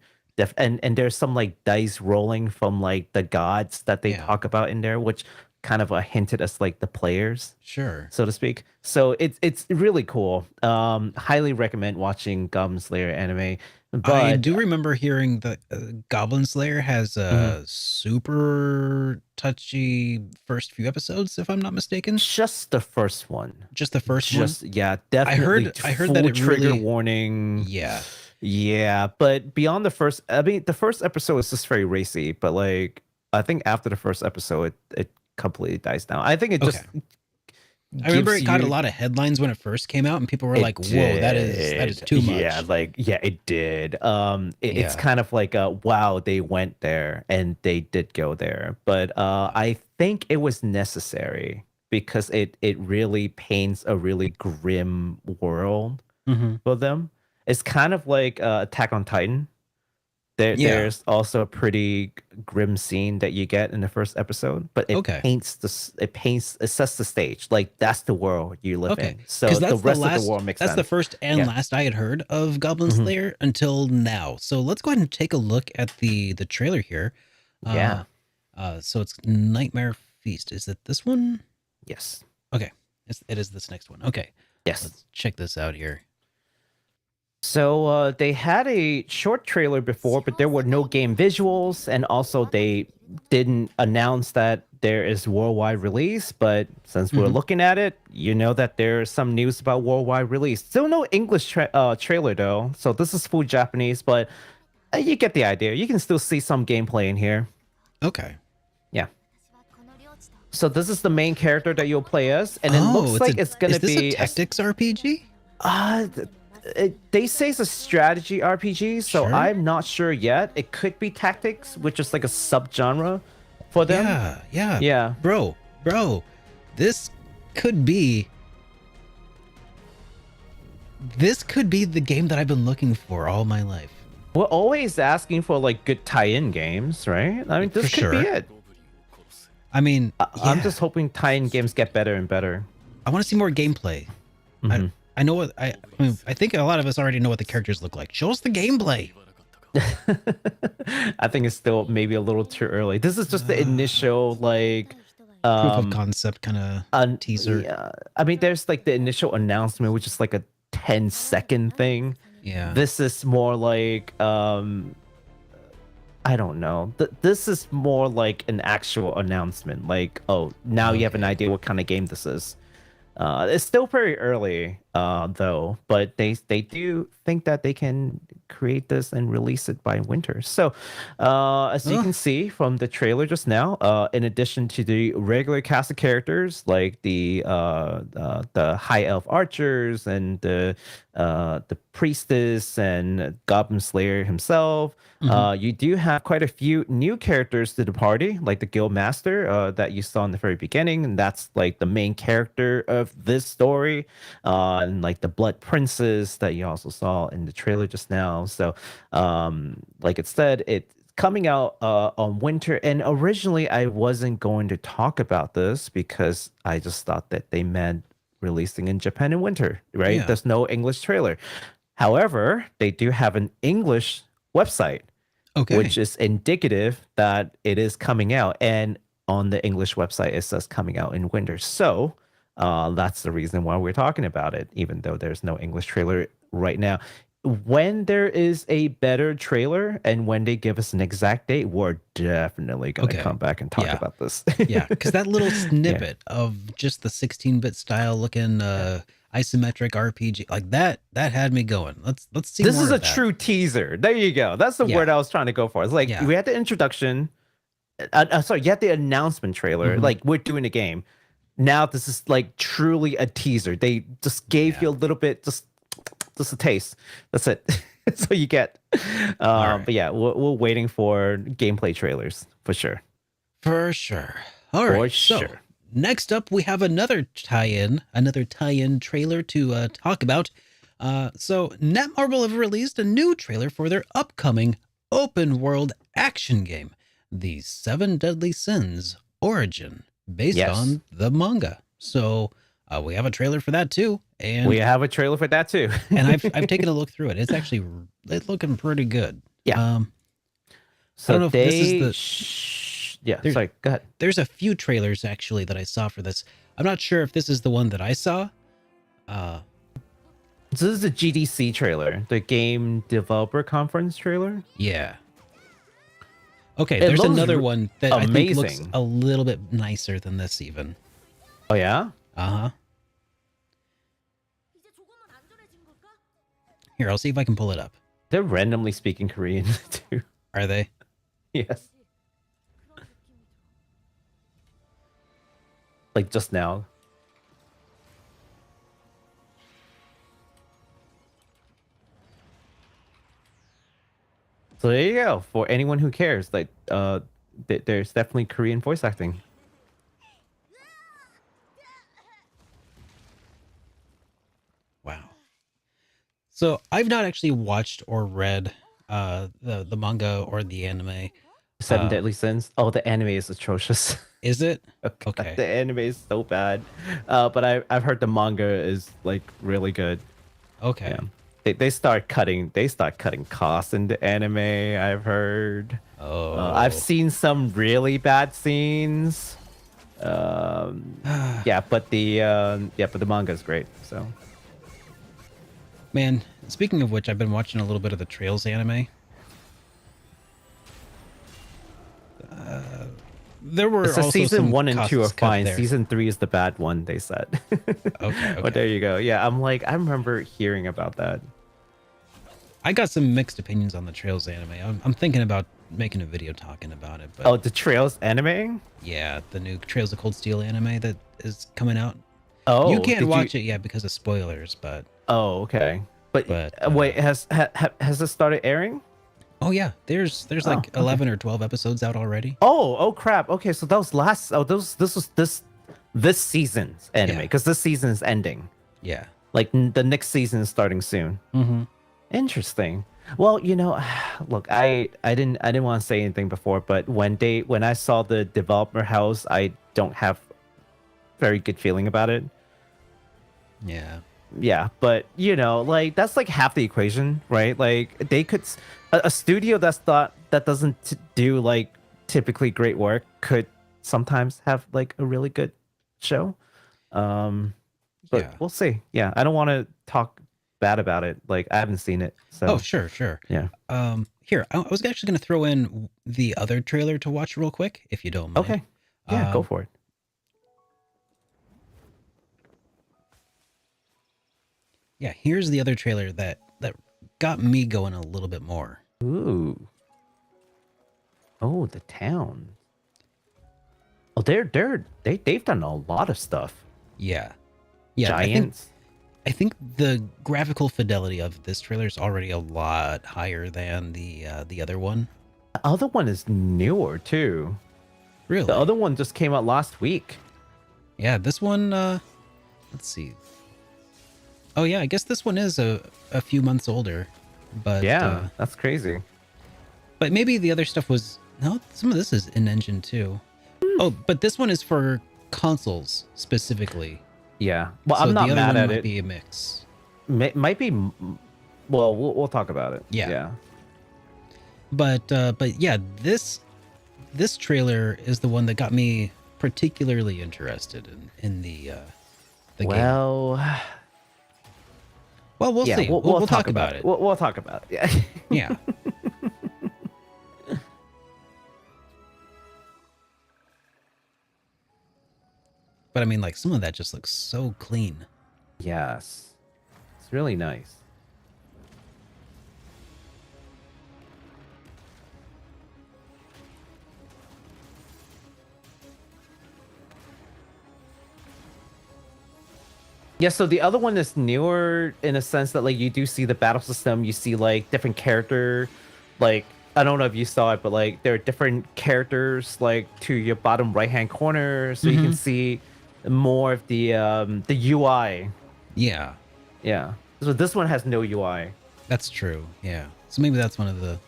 [SPEAKER 2] And there's some like dice rolling from like the gods that they talk about in there, which kind of hinted as like the players,
[SPEAKER 1] Sure,
[SPEAKER 2] so to speak. So it's really cool. Highly recommend watching Goblin Slayer anime. But
[SPEAKER 1] I do remember hearing that Goblin Slayer has a super touchy first few episodes, if I'm not mistaken.
[SPEAKER 2] just the first one.
[SPEAKER 1] Just the first one.
[SPEAKER 2] Yeah, definitely.
[SPEAKER 1] I heard that it
[SPEAKER 2] trigger
[SPEAKER 1] really,
[SPEAKER 2] warning.
[SPEAKER 1] Yeah.
[SPEAKER 2] Yeah, but beyond the first, I mean, the first episode is just very racy. But like, I think after the first episode, it completely dies down. I think it just.
[SPEAKER 1] I remember it got a lot of headlines when it first came out, and people were like, "Whoa, that is too much."
[SPEAKER 2] Yeah, it did. It's kind of like, wow, they went there and they did go there, but I think it was necessary because it really paints a really grim world for them. It's kind of like Attack on Titan. There's also a pretty grim scene that you get in the first episode, but it sets the stage. Like that's the world you live in. So the rest of the world makes sense.
[SPEAKER 1] That's the first and last I had heard of Goblin Slayer until now. So let's go ahead and take a look at the trailer here. So it's Nightmare Feast. Is it this one?
[SPEAKER 2] Yes.
[SPEAKER 1] Okay. It is this next one. Okay.
[SPEAKER 2] Yes.
[SPEAKER 1] Let's check this out here.
[SPEAKER 2] So they had a short trailer before, but there were no game visuals, and also they didn't announce that there is worldwide release. But since we're looking at it, you know that there's some news about worldwide release. Still no English trailer though, so this is full Japanese, but you get the idea. You can still see some gameplay in here.
[SPEAKER 1] Okay.
[SPEAKER 2] Yeah. So this is the main character that you'll play as, and it looks like it's gonna be
[SPEAKER 1] a tactics RPG.
[SPEAKER 2] They say it's a strategy RPG, so I'm not sure yet. It could be tactics, which is like a subgenre for them.
[SPEAKER 1] Yeah. Bro, this could be the game that I've been looking for all my life.
[SPEAKER 2] We're always asking for like good tie-in games, right? I mean, this could be it.
[SPEAKER 1] I mean,
[SPEAKER 2] I'm just hoping tie-in games get better and better.
[SPEAKER 1] I want to see more gameplay. I know what I think a lot of us already know what the characters look like. Show us the gameplay.
[SPEAKER 2] I think it's still maybe a little too early. This is just the initial like
[SPEAKER 1] proof of concept kind of teaser.
[SPEAKER 2] Yeah, I mean, there's like the initial announcement, which is like a 10-second thing.
[SPEAKER 1] Yeah.
[SPEAKER 2] This is more like I don't know. This is more like an actual announcement. Like, oh, now you have an idea what kind of game this is. It's still very early, though, but they do think that they can create this and release it by winter. So, as you can see from the trailer just now, in addition to the regular cast of characters like the high elf archers and the priestess and Goblin Slayer himself, you do have quite a few new characters to the party, like the guild master that you saw in the very beginning, and that's like the main character of this story, and like the blood princess that you also saw in the trailer just now. So like it said, it's coming out on winter, and originally I wasn't going to talk about this because I just thought that they meant releasing in Japan in winter, right? There's no English trailer. However, they do have an English website, which is indicative that it is coming out. And on the English website, it says coming out in winter. So that's the reason why we're talking about it, even though there's no English trailer right now. When there is a better trailer and when they give us an exact date, we're definitely going to come back and talk about this.
[SPEAKER 1] Yeah, because that little snippet of just the 16-bit style looking isometric RPG, like that had me going. Let's see.
[SPEAKER 2] This
[SPEAKER 1] more
[SPEAKER 2] is
[SPEAKER 1] of
[SPEAKER 2] a
[SPEAKER 1] that.
[SPEAKER 2] true teaser. There you go. That's the word I was trying to go for. It's like we had the introduction. Sorry, you had the announcement trailer. Like, we're doing a game. Now this is like truly a teaser. They just gave you a little bit, just a taste. That's it. That's what you get. But yeah, we're waiting for gameplay trailers for sure.
[SPEAKER 1] For sure. All right. So next up, we have another tie-in trailer to talk about. So Netmarble have released a new trailer for their upcoming open world action game, The 7 Deadly Sins Origin, based on the manga. So we have a trailer for that too. And
[SPEAKER 2] we have a trailer for that too.
[SPEAKER 1] And I've taken a look through it. It's looking pretty good.
[SPEAKER 2] Yeah.
[SPEAKER 1] So I don't know if this is the
[SPEAKER 2] sorry, go ahead.
[SPEAKER 1] There's a few trailers actually that I saw for this. I'm not sure if this is the one that I saw.
[SPEAKER 2] So this is the GDC trailer, the Game Developer Conference trailer.
[SPEAKER 1] Yeah. Okay, there's another one that I think looks a little bit nicer than this even.
[SPEAKER 2] Oh yeah?
[SPEAKER 1] Uh-huh. Here, I'll see if I can pull it up.
[SPEAKER 2] They're randomly speaking Korean too.
[SPEAKER 1] Are they?
[SPEAKER 2] Yes. Like just now. So there you go. For anyone who cares, like there's definitely Korean voice acting.
[SPEAKER 1] Wow. So I've not actually watched or read the manga or the anime.
[SPEAKER 2] 7 Deadly Sins. Oh, the anime is atrocious.
[SPEAKER 1] Is it? Okay.
[SPEAKER 2] The anime is so bad. But I've heard the manga is like really good.
[SPEAKER 1] Okay.
[SPEAKER 2] Yeah. They start cutting costs in the anime, I've heard. I've seen some really bad scenes. Yeah, but the manga is great. So,
[SPEAKER 1] man, speaking of which, I've been watching a little bit of the Trails anime. There were also
[SPEAKER 2] season 1 and 2 are fine.
[SPEAKER 1] There.
[SPEAKER 2] Season 3 is the bad one, they said.
[SPEAKER 1] Okay.
[SPEAKER 2] But there you go. Yeah, I remember hearing about that.
[SPEAKER 1] I got some mixed opinions on the Trails anime. I'm thinking about making a video talking about it. But
[SPEAKER 2] oh, the Trails anime?
[SPEAKER 1] Yeah, the new Trails of Cold Steel anime that is coming out.
[SPEAKER 2] Oh,
[SPEAKER 1] you can't watch it yet because of spoilers, but
[SPEAKER 2] oh, okay. But wait, has this started airing?
[SPEAKER 1] Oh yeah, there's like 11 or 12 episodes out already.
[SPEAKER 2] Oh crap. Okay, so that was this season's anime because this season is ending.
[SPEAKER 1] Yeah.
[SPEAKER 2] Like the next season is starting soon.
[SPEAKER 1] Mm-hmm.
[SPEAKER 2] Interesting. Well, look, I didn't want to say anything before, but when I saw the developer house, I don't have very good feeling about it.
[SPEAKER 1] Yeah.
[SPEAKER 2] Yeah, but like that's like half the equation, right? Like they could a studio that doesn't do like typically great work could sometimes have like a really good show. But we'll see. Yeah, I don't want to talk bad about it. Like I haven't seen it. So
[SPEAKER 1] Oh, sure.
[SPEAKER 2] Yeah.
[SPEAKER 1] Here, I was actually going to throw in the other trailer to watch real quick, if you don't mind.
[SPEAKER 2] Okay. Yeah, go for it.
[SPEAKER 1] Yeah, here's the other trailer that got me going a little bit more.
[SPEAKER 2] Ooh. Oh, the town. Oh, they've done a lot of stuff.
[SPEAKER 1] Yeah.
[SPEAKER 2] Giants.
[SPEAKER 1] I think the graphical fidelity of this trailer is already a lot higher than the other one.
[SPEAKER 2] The other one is newer too.
[SPEAKER 1] Really?
[SPEAKER 2] The other one just came out last week.
[SPEAKER 1] Yeah, this one, let's see. Oh yeah, I guess this one is a few months older. But
[SPEAKER 2] yeah, that's crazy.
[SPEAKER 1] But maybe the other stuff was, no, some of this is in engine too. Oh, but this one is for consoles specifically.
[SPEAKER 2] Yeah. Well,
[SPEAKER 1] so
[SPEAKER 2] I'm not
[SPEAKER 1] the other
[SPEAKER 2] mad
[SPEAKER 1] one
[SPEAKER 2] at
[SPEAKER 1] might
[SPEAKER 2] it.
[SPEAKER 1] Be a mix.
[SPEAKER 2] Might be. Well, we'll talk about it.
[SPEAKER 1] Yeah. But yeah, this trailer is the one that got me particularly interested in the game.
[SPEAKER 2] Well,
[SPEAKER 1] we'll see. We'll talk about it.
[SPEAKER 2] We'll talk about it. Yeah.
[SPEAKER 1] Yeah. But I mean, like, some of that just looks so clean.
[SPEAKER 2] Yes. It's really nice. Yeah, so the other one is newer in a sense that like you do see the battle system, you see like different character, like I don't know if you saw it, but like there are different characters like to your bottom right hand corner, so you can see more of the UI.
[SPEAKER 1] Yeah.
[SPEAKER 2] Yeah. So this one has no UI.
[SPEAKER 1] That's true. Yeah. So maybe that's one of the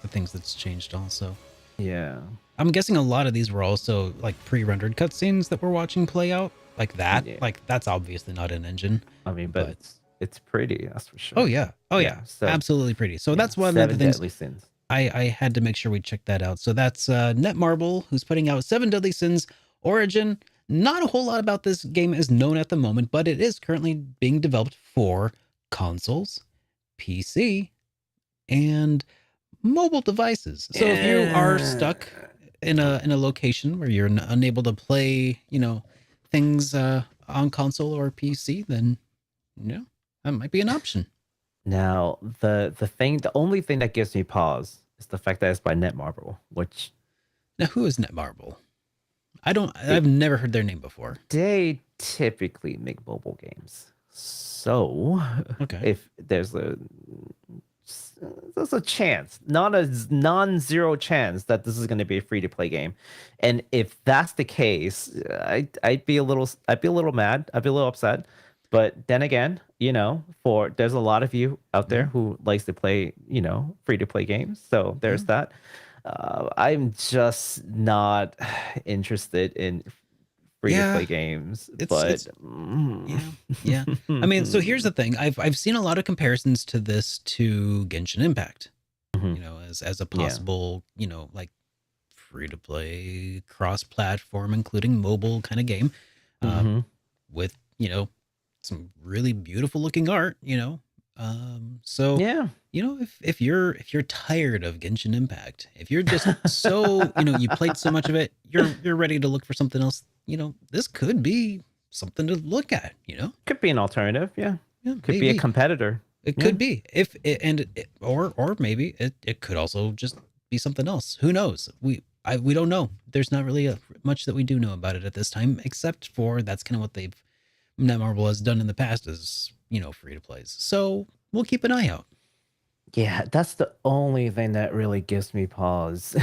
[SPEAKER 1] things that's changed also.
[SPEAKER 2] Yeah.
[SPEAKER 1] I'm guessing a lot of these were also like pre-rendered cutscenes that we're watching play out. Like that. Yeah. Like that's obviously not an engine.
[SPEAKER 2] I mean, but it's pretty, that's for sure.
[SPEAKER 1] Oh yeah. Oh yeah. So, absolutely pretty. So that's one of the things
[SPEAKER 2] sins.
[SPEAKER 1] I had to make sure we checked that out. So that's Netmarble, who's putting out 7 Deadly Sins Origin. Not a whole lot about this game is known at the moment, but it is currently being developed for consoles, PC, and mobile devices. So if you are stuck in a location where you're unable to play, things on console or PC, then that might be an option.
[SPEAKER 2] Now, the only thing that gives me pause is the fact that it's by Netmarble, which...
[SPEAKER 1] Now, who is Netmarble? I've never heard their name before.
[SPEAKER 2] They typically make mobile games. So,
[SPEAKER 1] okay.
[SPEAKER 2] If there's a chance, not a non-zero chance that this is going to be a free-to-play game. And if that's the case, I'd be a little mad. I'd be a little upset. But then again, there's a lot of you out there who likes to play, free-to-play games. So there's that. I'm just not interested in free-to-play games.
[SPEAKER 1] Yeah. I mean, so here's the thing. I've seen a lot of comparisons to this to Genshin Impact. As a possible, like free-to-play, cross-platform, including mobile kind of game, with some really beautiful looking art, so
[SPEAKER 2] yeah,
[SPEAKER 1] if you're tired of Genshin Impact, if you're just so you played so much of it, you're ready to look for something else, this could be something to look at.
[SPEAKER 2] Could be an alternative. Yeah, could
[SPEAKER 1] maybe
[SPEAKER 2] be a competitor.
[SPEAKER 1] It could be or maybe it could also just be something else. Who knows? We don't know. There's not really much that we do know about it at this time, except for that's kind of what Netmarble has done in the past is, free to plays. So we'll keep an eye out.
[SPEAKER 2] Yeah, that's the only thing that really gives me pause.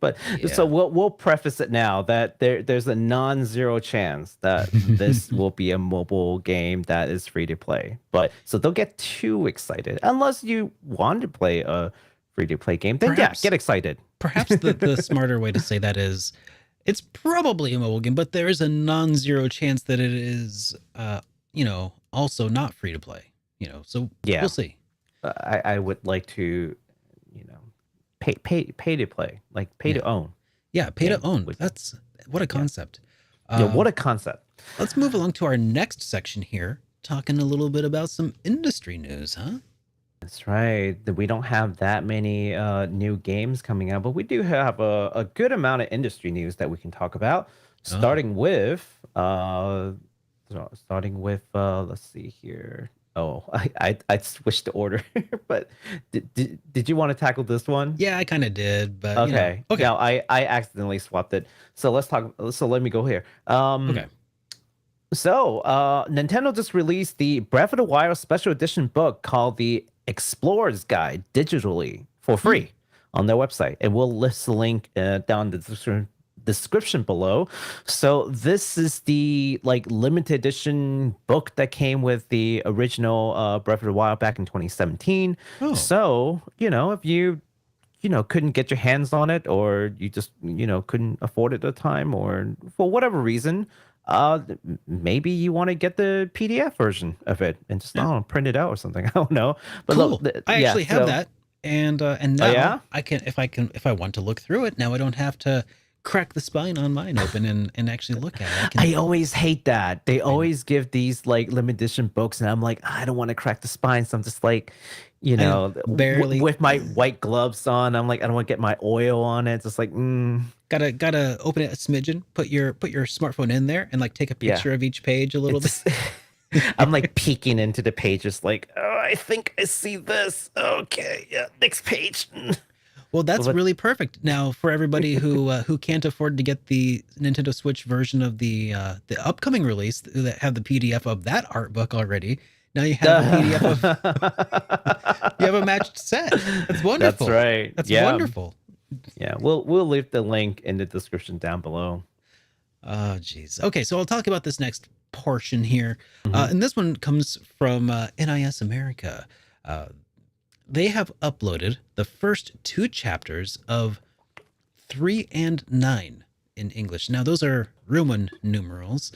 [SPEAKER 2] But so we'll preface it now that there's a non-zero chance that this will be a mobile game that is free to play. But so don't get too excited unless you want to play a free to play game. Then get excited.
[SPEAKER 1] Perhaps the smarter way to say that is, it's probably a mobile game, but there is a non-zero chance that it is, also not free to play. So we'll see.
[SPEAKER 2] I would like to, pay to play, like pay to own.
[SPEAKER 1] Yeah, pay to own.
[SPEAKER 2] Which,
[SPEAKER 1] That's what a concept.
[SPEAKER 2] yeah, what a concept.
[SPEAKER 1] Let's move along to our next section here, talking a little bit about some industry news, huh?
[SPEAKER 2] That's right. We don't have that many new games coming out, but we do have a good amount of industry news that we can talk about. Starting with let's see here. Oh, I switched the order, but did you want to tackle this one?
[SPEAKER 1] Yeah, I kind of did, but
[SPEAKER 2] Okay.
[SPEAKER 1] Okay.
[SPEAKER 2] Now I accidentally swapped it. So let's talk. So let me go here.
[SPEAKER 1] Okay.
[SPEAKER 2] So Nintendo just released the Breath of the Wild Special Edition book called the Explorer's Guide digitally for free on their website, and we'll list the link down in the description below. So this is the limited edition book that came with the original Breath of the Wild back in 2017. So if you couldn't get your hands on it, or you just couldn't afford it at the time, or for whatever reason, maybe you want to get the PDF version of it and just print it out or something. I don't know. But
[SPEAKER 1] cool.
[SPEAKER 2] Look,
[SPEAKER 1] I actually have that, and now if I want to look through it, now I don't have to crack the spine on mine open and actually look at it.
[SPEAKER 2] I always hate that. They always give these limited edition books, and I'm like, I don't want to crack the spine, so I'm just like, barely with my white gloves on. I'm like, I don't want to get my oil on it. It's just like,
[SPEAKER 1] gotta open it a smidgen, put your smartphone in there and take a picture of each page a little bit.
[SPEAKER 2] I'm peeking into the pages like, oh, I think I see this. Okay, yeah, next page.
[SPEAKER 1] Well, that's really perfect. Now, for everybody who can't afford to get the Nintendo Switch version of the upcoming release that have the PDF of that art book already, now you have a PDF of you have a matched set. That's wonderful.
[SPEAKER 2] That's right.
[SPEAKER 1] That's wonderful.
[SPEAKER 2] Yeah, we'll leave the link in the description down below.
[SPEAKER 1] Oh, geez. Okay, so I'll talk about this next portion here, and this one comes from NIS America. They have uploaded the first 2 chapters of 3 and 9 in English. Now, those are Roman numerals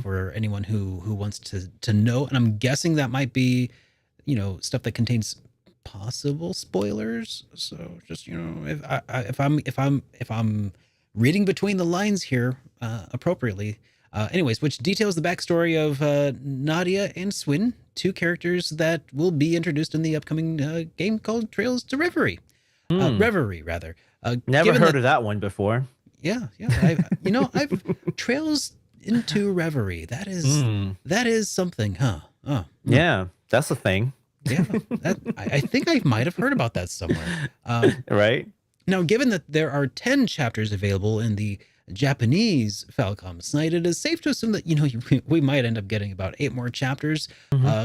[SPEAKER 1] for anyone who wants to know. And I'm guessing that might be, stuff that contains possible spoilers. So just, if I'm reading between the lines here appropriately. Anyways, which details the backstory of Nadia and Swin, 2 characters that will be introduced in the upcoming game called Trails to Reverie. Reverie, rather.
[SPEAKER 2] Never heard of that one before.
[SPEAKER 1] Yeah. I've Trails into Reverie. That is something, huh? Oh,
[SPEAKER 2] yeah, that's a thing.
[SPEAKER 1] Yeah, I think I might have heard about that somewhere.
[SPEAKER 2] Right.
[SPEAKER 1] Now, given that there are 10 chapters available in the Japanese Falcom site, it is safe to assume that we might end up getting about 8 more chapters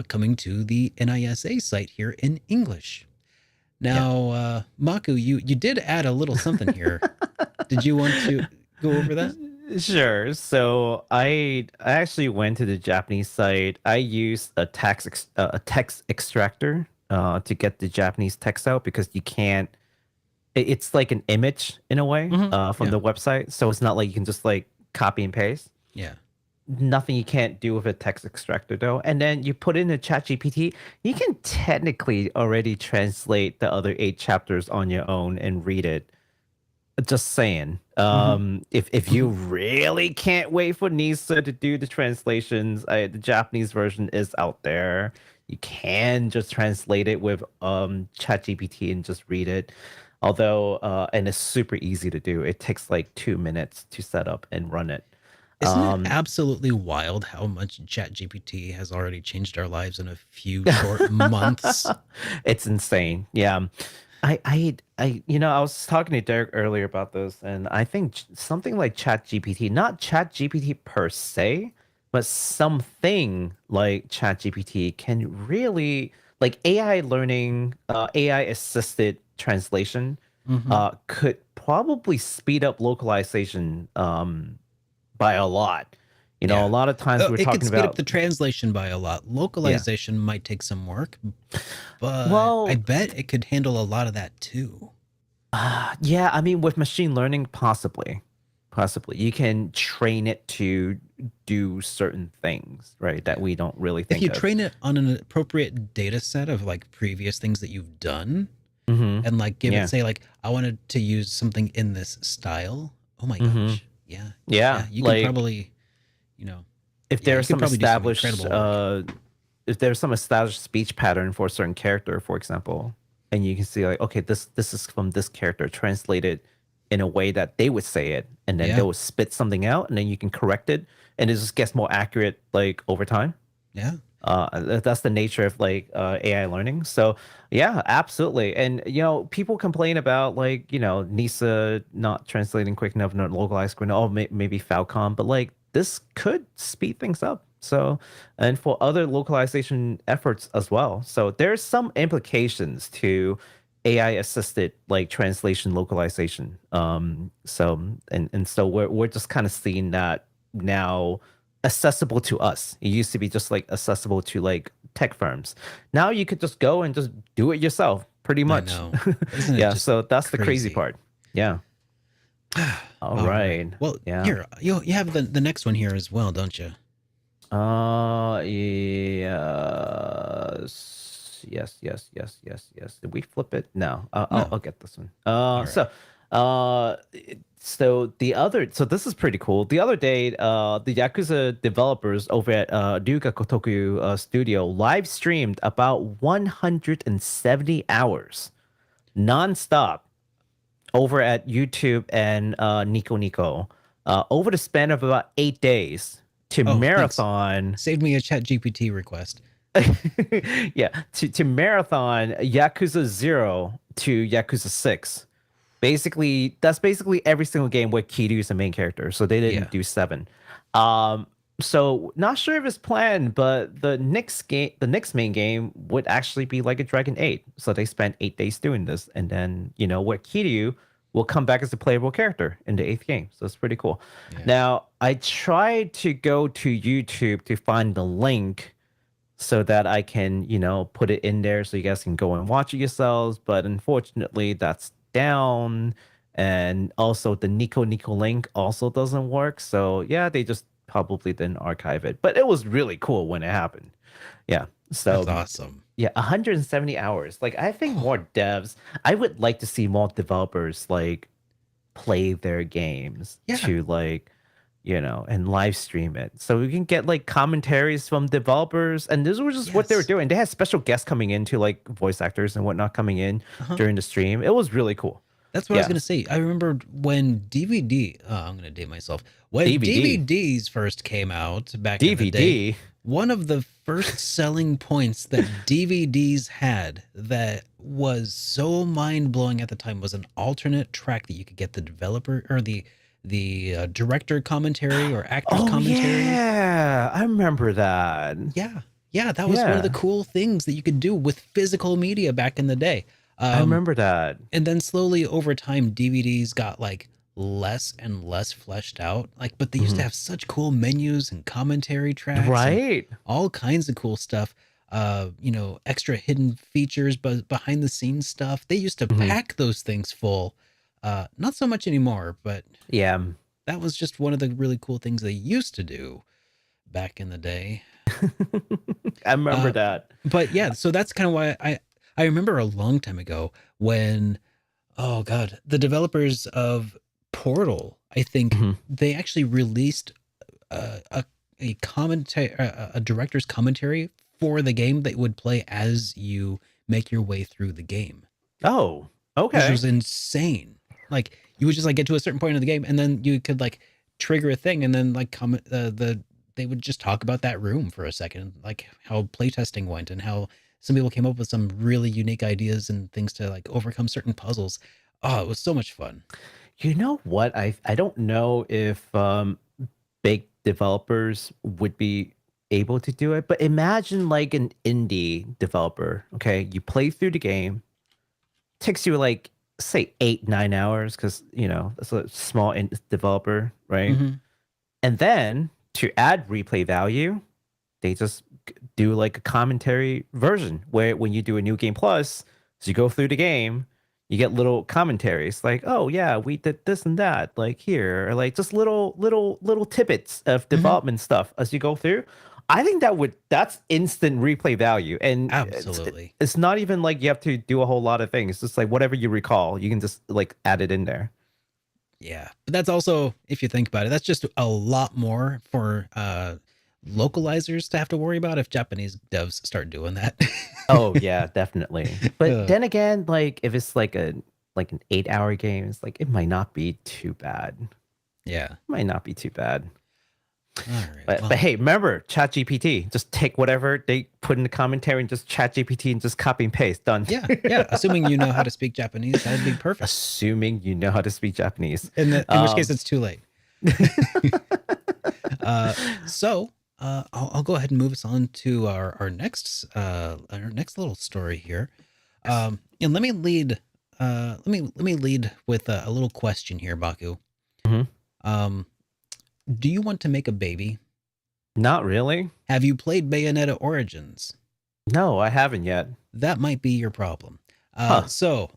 [SPEAKER 1] coming to the NISA site here in English. Now, Maku, you did add a little something here. Did you want to go over that?
[SPEAKER 2] Sure. So I actually went to the Japanese site. I used a text extractor to get the Japanese text out, because you can't. It's like an image in a way from the website, so it's not like you can just copy and paste.
[SPEAKER 1] Yeah.
[SPEAKER 2] Nothing you can't do with a text extractor though. And then you put in a ChatGPT, you can technically already translate the other 8 chapters on your own and read it. Just saying. If you really can't wait for Nisa to do the translations, the Japanese version is out there. You can just translate it with ChatGPT and just read it. Although, and it's super easy to do. It takes 2 minutes to set up and run it.
[SPEAKER 1] Isn't it absolutely wild how much ChatGPT has already changed our lives in a few short months?
[SPEAKER 2] It's insane. Yeah. I was talking to Derek earlier about this, and I think something like ChatGPT, not ChatGPT per se, but something like ChatGPT can really, AI learning, AI assisted translation could probably speed up localization by a lot. A lot of times we're talking about, it could speed
[SPEAKER 1] up the translation by a lot. Localization might take some work, but I bet it could handle a lot of that too.
[SPEAKER 2] Yeah, I mean, with machine learning, possibly you can train it to do certain things, right, that we don't really think of.
[SPEAKER 1] If you train it on an appropriate data set of previous things that you've done, and give it, say, I wanted to use something in this style, Oh my
[SPEAKER 2] Mm-hmm.
[SPEAKER 1] gosh. Yeah.
[SPEAKER 2] Yeah,
[SPEAKER 1] You could
[SPEAKER 2] like
[SPEAKER 1] probably,
[SPEAKER 2] if
[SPEAKER 1] you
[SPEAKER 2] there's
[SPEAKER 1] could
[SPEAKER 2] some
[SPEAKER 1] probably do some
[SPEAKER 2] established
[SPEAKER 1] incredible work.
[SPEAKER 2] if there's some established speech pattern for a certain character, for example, and you can see like, okay, this is from this character translated in a way that they would say it, and then they
[SPEAKER 1] Yeah.
[SPEAKER 2] will spit something out, and then you can correct it, and it just gets more accurate like over time.
[SPEAKER 1] Yeah.
[SPEAKER 2] That's the nature of like AI learning. So yeah, absolutely. And people complain about like Nisa not translating quick enough, not localized quick enough. Oh, maybe Falcom, but like this could speed things up. So, and for other localization efforts as well. So there's some implications to AI assisted like translation localization. So and so we're just kind of seeing that now accessible to us. It used to be just like accessible to like tech firms. Now you could just go and just do it yourself, pretty
[SPEAKER 1] I
[SPEAKER 2] much.
[SPEAKER 1] know. Isn't it
[SPEAKER 2] Yeah,
[SPEAKER 1] just
[SPEAKER 2] so that's the crazy
[SPEAKER 1] crazy?
[SPEAKER 2] part. Yeah. All right.
[SPEAKER 1] Well,
[SPEAKER 2] Yeah.
[SPEAKER 1] here, you have the next one here as well, don't you?
[SPEAKER 2] Yes. Did we flip it? No.
[SPEAKER 1] No.
[SPEAKER 2] I'll get this one.
[SPEAKER 1] right.
[SPEAKER 2] So this is pretty cool. The other day, the Yakuza developers over at Ryuga Kotoku Studio live streamed about 170 hours nonstop over at YouTube and Nico Nico over the span of about 8 days to marathon.
[SPEAKER 1] Saved me a ChatGPT request.
[SPEAKER 2] Yeah, to marathon Yakuza 0 to Yakuza 6. That's basically every single game where Kiryu is the main character. So they didn't do 7. So not sure if it's planned, but the next main game would actually be like a Dragon 8. So they spent 8 days doing this, and then where Kiryu will come back as a playable character in the 8th game. So it's pretty cool. Yeah. Now I tried to go to YouTube to find the link so that I can put it in there so you guys can go and watch it yourselves, but unfortunately that's down, and also the Nico Nico link also doesn't work. So yeah, they just probably didn't archive it, but it was really cool when it happened. Yeah, so
[SPEAKER 1] that's awesome.
[SPEAKER 2] Yeah, 170 hours. Like I think more devs, I would like to see more developers like play their games to like and live stream it, so we can get like commentaries from developers. And this was just what they were doing. They had special guests coming in, to like voice actors and whatnot coming in during the stream. It was really cool.
[SPEAKER 1] That's what I was gonna say. I remember when I'm gonna date myself. When DVDs first came out back in the day, one of the first selling points that DVDs had that was so mind-blowing at the time was an alternate track that you could get the developer or the director commentary or actor's commentary.
[SPEAKER 2] Yeah, I remember that.
[SPEAKER 1] Yeah, that was one of the cool things that you could do with physical media back in the day.
[SPEAKER 2] I remember that.
[SPEAKER 1] And then slowly over time, DVDs got like less and less fleshed out. Like, but they used to have such cool menus and commentary tracks,
[SPEAKER 2] right?
[SPEAKER 1] All kinds of cool stuff. Extra hidden features, but behind the scenes stuff. They used to pack those things full. Not so much anymore, but
[SPEAKER 2] yeah,
[SPEAKER 1] that was just one of the really cool things they used to do back in the day.
[SPEAKER 2] I remember that.
[SPEAKER 1] But yeah, so that's kind of why I remember a long time ago when, oh God, the developers of Portal, I think they actually released a commentary, a director's commentary for the game that would play as you make your way through the game.
[SPEAKER 2] Oh, okay.
[SPEAKER 1] Which was insane. Like you would just like get to a certain point in the game, and then you could like trigger a thing, and then like they would just talk about that room for a second, like how playtesting went and how some people came up with some really unique ideas and things to like overcome certain puzzles. Oh, it was so much fun.
[SPEAKER 2] You know what? I don't know if big developers would be able to do it, but imagine like an indie developer. Okay, you play through the game, takes you like say 8-9 hours because it's a small developer, right? And then to add replay value, they just do like a commentary version where when you do a new game plus, so you go through the game, you get little commentaries like, oh yeah, we did this and that, like here, or like just little tidbits of development stuff as you go through. I think that's instant replay value. And
[SPEAKER 1] absolutely,
[SPEAKER 2] it's not even like you have to do a whole lot of things. It's just like whatever you recall, you can just like add it in there.
[SPEAKER 1] Yeah, but that's also, if you think about it, that's just a lot more for localizers to have to worry about if Japanese devs start doing that.
[SPEAKER 2] Oh yeah, definitely. But
[SPEAKER 1] Uh,
[SPEAKER 2] then again, like if it's like an 8-hour game, it's like it might not be too bad.
[SPEAKER 1] yeah.
[SPEAKER 2] Might not be too bad.
[SPEAKER 1] All right.
[SPEAKER 2] But
[SPEAKER 1] Well,
[SPEAKER 2] hey, remember ChatGPT. Just take whatever they put in the commentary and just ChatGPT and just copy and paste. Done.
[SPEAKER 1] yeah, yeah. Assuming you know how to speak Japanese, that'd be perfect.
[SPEAKER 2] Assuming you know how to speak Japanese.
[SPEAKER 1] In which case, it's too late. So I'll go ahead and move us on to our next little story here. And let me lead with a little question here, Baku.
[SPEAKER 2] Mhm.
[SPEAKER 1] Do you want to make a baby?
[SPEAKER 2] Not really.
[SPEAKER 1] Have you played Bayonetta Origins?
[SPEAKER 2] No, I haven't yet.
[SPEAKER 1] That might be your problem.
[SPEAKER 2] Huh.
[SPEAKER 1] So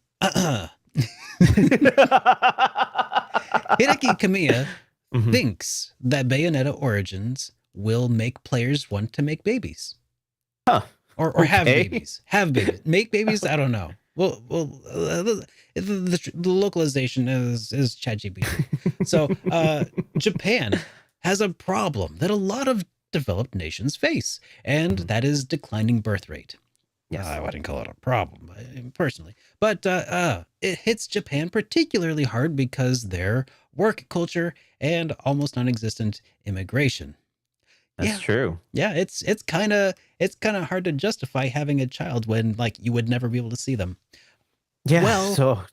[SPEAKER 1] Hideki Kamiya
[SPEAKER 2] Mhm.
[SPEAKER 1] thinks that Bayonetta Origins will make players want to make babies.
[SPEAKER 2] Huh.
[SPEAKER 1] Or have
[SPEAKER 2] Okay.
[SPEAKER 1] babies. Have babies. Make babies? I don't know. Well, the localization is ChatGPT. So Japan has a problem that a lot of developed nations face, and that is declining birth rate.
[SPEAKER 2] Yes.
[SPEAKER 1] I wouldn't call it a problem personally, but it hits Japan particularly hard because their work culture and almost non-existent immigration.
[SPEAKER 2] That's true.
[SPEAKER 1] Yeah, it's kind of hard to justify having a child when like you would never be able to see them.
[SPEAKER 2] Yeah.
[SPEAKER 1] Well,
[SPEAKER 2] So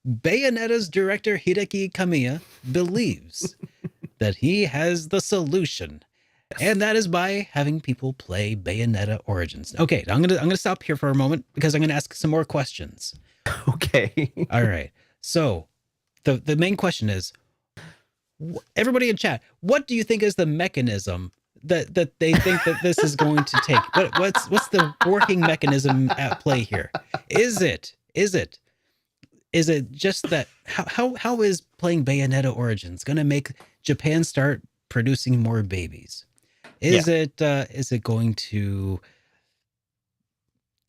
[SPEAKER 1] Bayonetta's director Hideki Kamiya believes that he has the solution. And that is by having people play Bayonetta Origins. Okay, I'm gonna stop here for a moment because I'm gonna ask some more questions.
[SPEAKER 2] okay.
[SPEAKER 1] All right. So the main question is, everybody in chat, what do you think is the mechanism that they think that this is going to take? What's the working mechanism at play here? Is it just that how is playing Bayonetta Origins going to make Japan start producing more babies? Is it going to,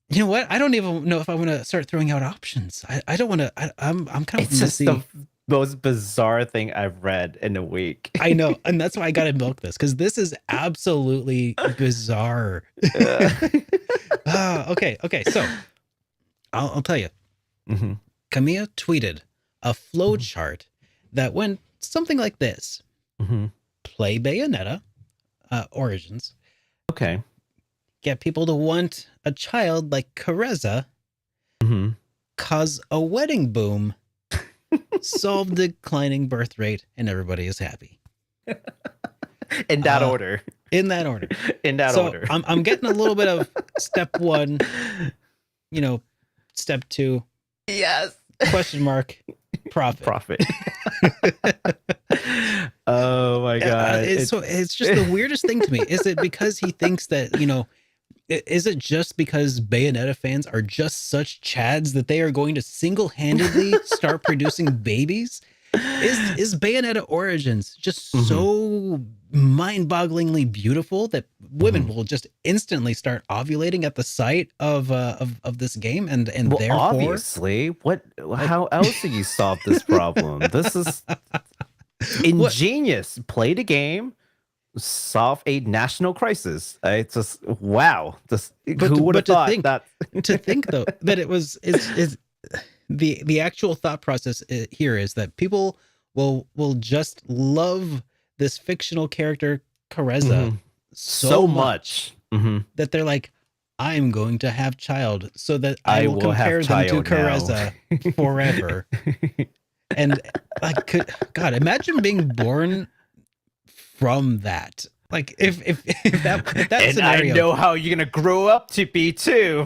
[SPEAKER 1] you know what? I don't even know if I want to start throwing out options. I don't want to. I'm kind of
[SPEAKER 2] It's just the most bizarre thing I've read in a week.
[SPEAKER 1] I know, and that's why I gotta milk this, because this is absolutely bizarre. Okay. So I'll tell you.
[SPEAKER 2] Mm-hmm.
[SPEAKER 1] Kamiya tweeted a flow chart that went something like this: play Bayonetta Origins.
[SPEAKER 2] Okay.
[SPEAKER 1] Get people to want a child like Careza. Cause a wedding boom. Solve declining birth rate, and everybody is happy.
[SPEAKER 2] In that order.
[SPEAKER 1] In that order.
[SPEAKER 2] In that order.
[SPEAKER 1] I'm getting a little bit of step 1, step 2.
[SPEAKER 2] Yes.
[SPEAKER 1] Question mark. Profit.
[SPEAKER 2] Oh my God.
[SPEAKER 1] It's just the weirdest thing to me. Is it because he thinks that, is it just because Bayonetta fans are just such chads that they are going to single-handedly start producing babies? Is Bayonetta Origins just so mind-bogglingly beautiful that women will just instantly start ovulating at the sight of this game, and therefore,
[SPEAKER 2] obviously, how else do you solve this problem? This is ingenious. Play the game, solve a national crisis. It's just wow. Who would have thought that?
[SPEAKER 1] To think though that it was is the actual thought process here is that people will just love this fictional character Careza so much that they're like, I'm going to have child so that I will compare them to Careza forever. And like, God, imagine being born from that. Like if that
[SPEAKER 2] and
[SPEAKER 1] scenario,
[SPEAKER 2] I know how you're gonna grow up to be too.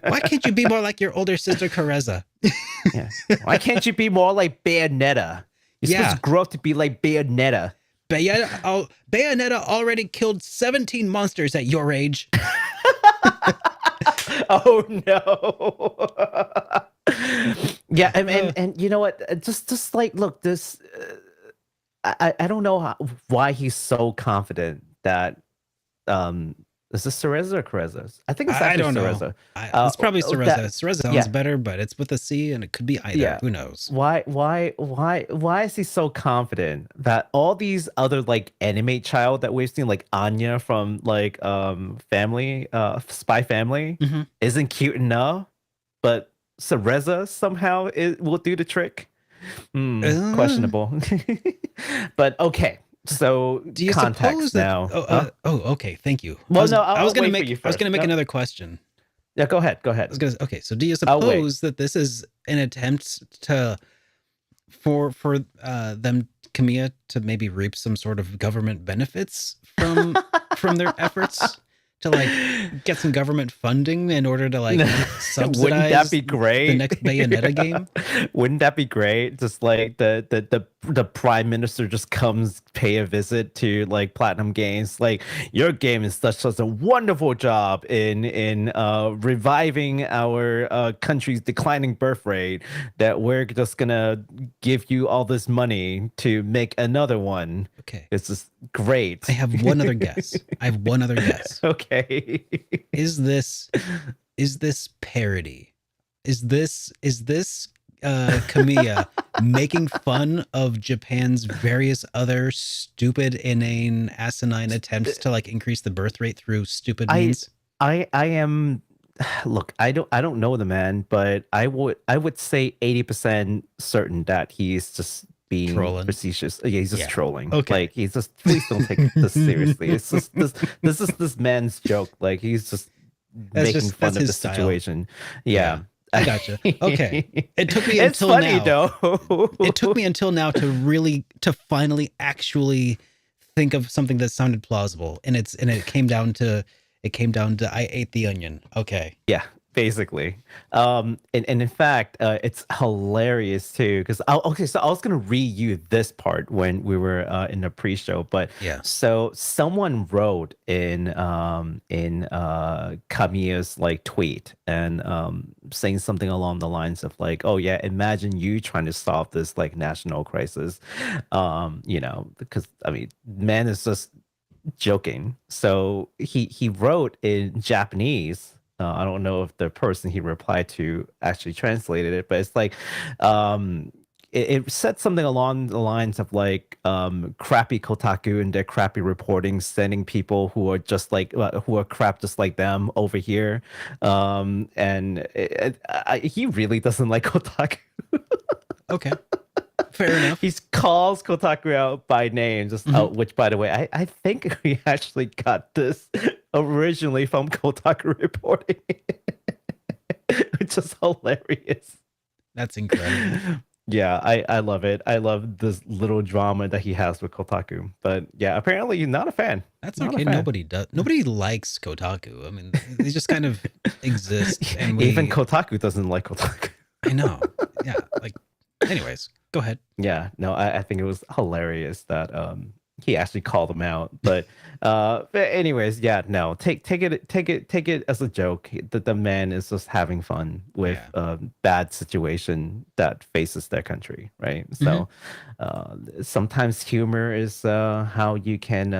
[SPEAKER 1] Why can't you be more like your older sister Careza?
[SPEAKER 2] Yeah. Why can't you be more like Bayonetta? You're supposed to grow up to be like Bayonetta.
[SPEAKER 1] Bayonetta already killed 17 monsters at your age.
[SPEAKER 2] Oh no. Yeah, and you know what? Just like, look, this. I don't know why he's so confident that Is this Cereza or Careza? I think it's
[SPEAKER 1] I
[SPEAKER 2] actually
[SPEAKER 1] don't know.
[SPEAKER 2] Cereza.
[SPEAKER 1] It's probably Cereza. Cereza sounds
[SPEAKER 2] yeah.
[SPEAKER 1] better, but it's with a C, and it could be either.
[SPEAKER 2] Yeah.
[SPEAKER 1] Who knows?
[SPEAKER 2] Why is he so confident that all these other like anime child that we've seen, like Anya from like Family, Spy Family,
[SPEAKER 1] Mhm.
[SPEAKER 2] isn't cute enough, but Cereza somehow will do the trick? Questionable. But okay. So
[SPEAKER 1] Do you
[SPEAKER 2] context
[SPEAKER 1] suppose that?
[SPEAKER 2] now.
[SPEAKER 1] Okay. Thank you.
[SPEAKER 2] Well,
[SPEAKER 1] I was gonna
[SPEAKER 2] wait for
[SPEAKER 1] make.
[SPEAKER 2] you
[SPEAKER 1] I was
[SPEAKER 2] first.
[SPEAKER 1] gonna make another question.
[SPEAKER 2] Yeah, go ahead. Go ahead.
[SPEAKER 1] Okay. So, do you
[SPEAKER 2] I'll wait.
[SPEAKER 1] suppose that this is an attempt to for them, Kamiya, to maybe reap some sort of government benefits from their efforts to like get some government funding in order to like subsidize
[SPEAKER 2] Wouldn't that be great?
[SPEAKER 1] the next Bayonetta game?
[SPEAKER 2] Wouldn't that be great? Just like the prime minister just comes pay a visit to like Platinum Games. Like, your game is such a wonderful job in reviving our country's declining birth rate that we're just gonna give you all this money to make another one.
[SPEAKER 1] Okay.
[SPEAKER 2] It's just great.
[SPEAKER 1] I have one other guess.
[SPEAKER 2] Okay.
[SPEAKER 1] Is this parody? Is this Kamiya making fun of Japan's various other stupid, inane, asinine attempts to like increase the birth rate through stupid means?
[SPEAKER 2] I am. Look, I don't know the man, but I would say 80% certain that he's just being facetious. Yeah, he's just trolling.
[SPEAKER 1] Okay.
[SPEAKER 2] Like, he's just, please don't take this seriously. It's just this is this man's joke. Like, he's just making fun of the situation. Yeah.
[SPEAKER 1] I gotcha. Okay. It took me until
[SPEAKER 2] funny,
[SPEAKER 1] now.
[SPEAKER 2] Though.
[SPEAKER 1] It took me until now to finally actually think of something that sounded plausible. And it came down to I ate the onion. Okay.
[SPEAKER 2] Yeah, basically. And in fact, it's hilarious too, because so I was gonna read you this part when we were in the pre-show, but
[SPEAKER 1] yeah.
[SPEAKER 2] So someone wrote in Kamiya's like tweet and saying something along the lines of like, oh yeah, imagine you trying to solve this like national crisis, because I mean, man is just joking. So he wrote in Japanese. I don't know if the person he replied to actually translated it, but it's like it said something along the lines of like crappy Kotaku and their crappy reporting, sending people who are just like who are crap just like them over here. And he really doesn't like Kotaku.
[SPEAKER 1] Okay. Fair enough.
[SPEAKER 2] He calls Kotaku out by name, just which, by the way, I think we actually got this originally from Kotaku reporting, which is hilarious.
[SPEAKER 1] That's incredible.
[SPEAKER 2] Yeah, I love it. I love this little drama that he has with Kotaku. But yeah, apparently he's not a fan.
[SPEAKER 1] That's okay. Nobody does. Nobody likes Kotaku. I mean, they just kind of exist. And
[SPEAKER 2] even Kotaku doesn't like Kotaku.
[SPEAKER 1] I know. Yeah. Like, anyways, go ahead.
[SPEAKER 2] Yeah, no, I think it was hilarious that he actually called them out. But anyways, yeah, no, take it as a joke. The man is just having fun with a bad situation that faces their country, right? So sometimes humor is how you can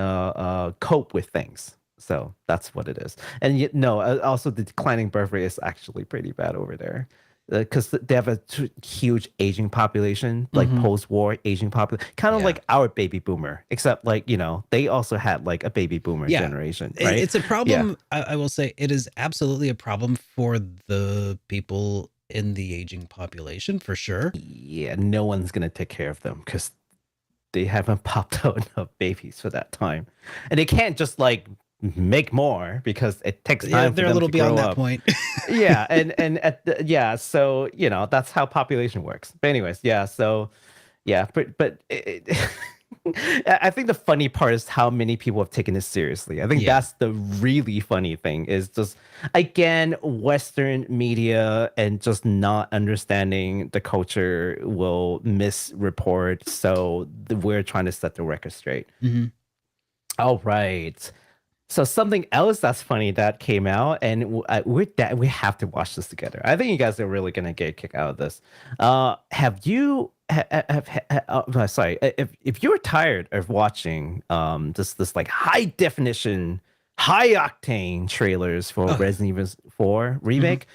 [SPEAKER 2] cope with things. So that's what it is. And yet, no, also the declining birth rate is actually pretty bad over there. Because they have a huge aging population, like post-war aging population, kind of like our baby boomer, except like, they also had like a baby boomer generation, right?
[SPEAKER 1] It's a problem. I will say it is absolutely a problem for the people in the aging population, for sure.
[SPEAKER 2] Yeah, no one's going to take care of them because they haven't popped out enough babies for that time. And they can't just like make more because it takes time for them to grow up. They're a little beyond that point. Yeah, and so that's how population works. But anyways, so but I think the funny part is how many people have taken it seriously. I think that's the really funny thing, is just, again, Western media and just not understanding the culture will misreport. So we're trying to set the record straight. All right. So something else that's funny that came out, and we have to watch this together. I think you guys are really gonna get a kick out of this. Have you? Sorry, if you're tired of watching this like high definition, high-octane trailers for Resident Evil 4 remake.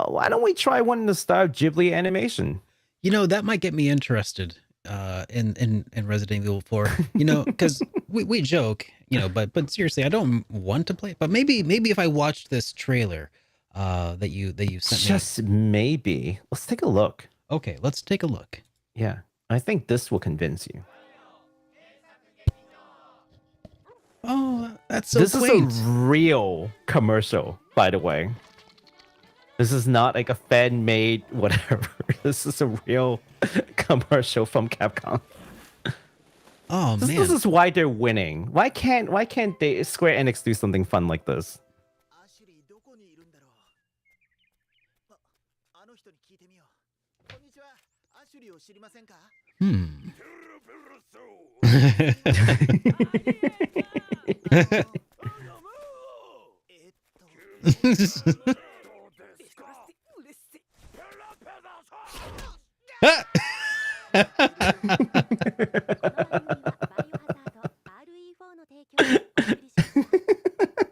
[SPEAKER 2] Why don't we try one in the style of Ghibli animation?
[SPEAKER 1] That might get me interested in Resident Evil 4. Because we joke, but seriously, I don't want to play it. But maybe if I watched this trailer that you sent me.
[SPEAKER 2] Just maybe. Let's take a look.
[SPEAKER 1] Okay, let's take a look.
[SPEAKER 2] Yeah, I think this will convince you.
[SPEAKER 1] Oh, that's so
[SPEAKER 2] this
[SPEAKER 1] quaint.
[SPEAKER 2] Is a real commercial, by the way. This is not like a fan-made whatever. This is a real commercial from Capcom.
[SPEAKER 1] Oh man,
[SPEAKER 2] this is why they're winning. Why can't they Square Enix do something fun like this?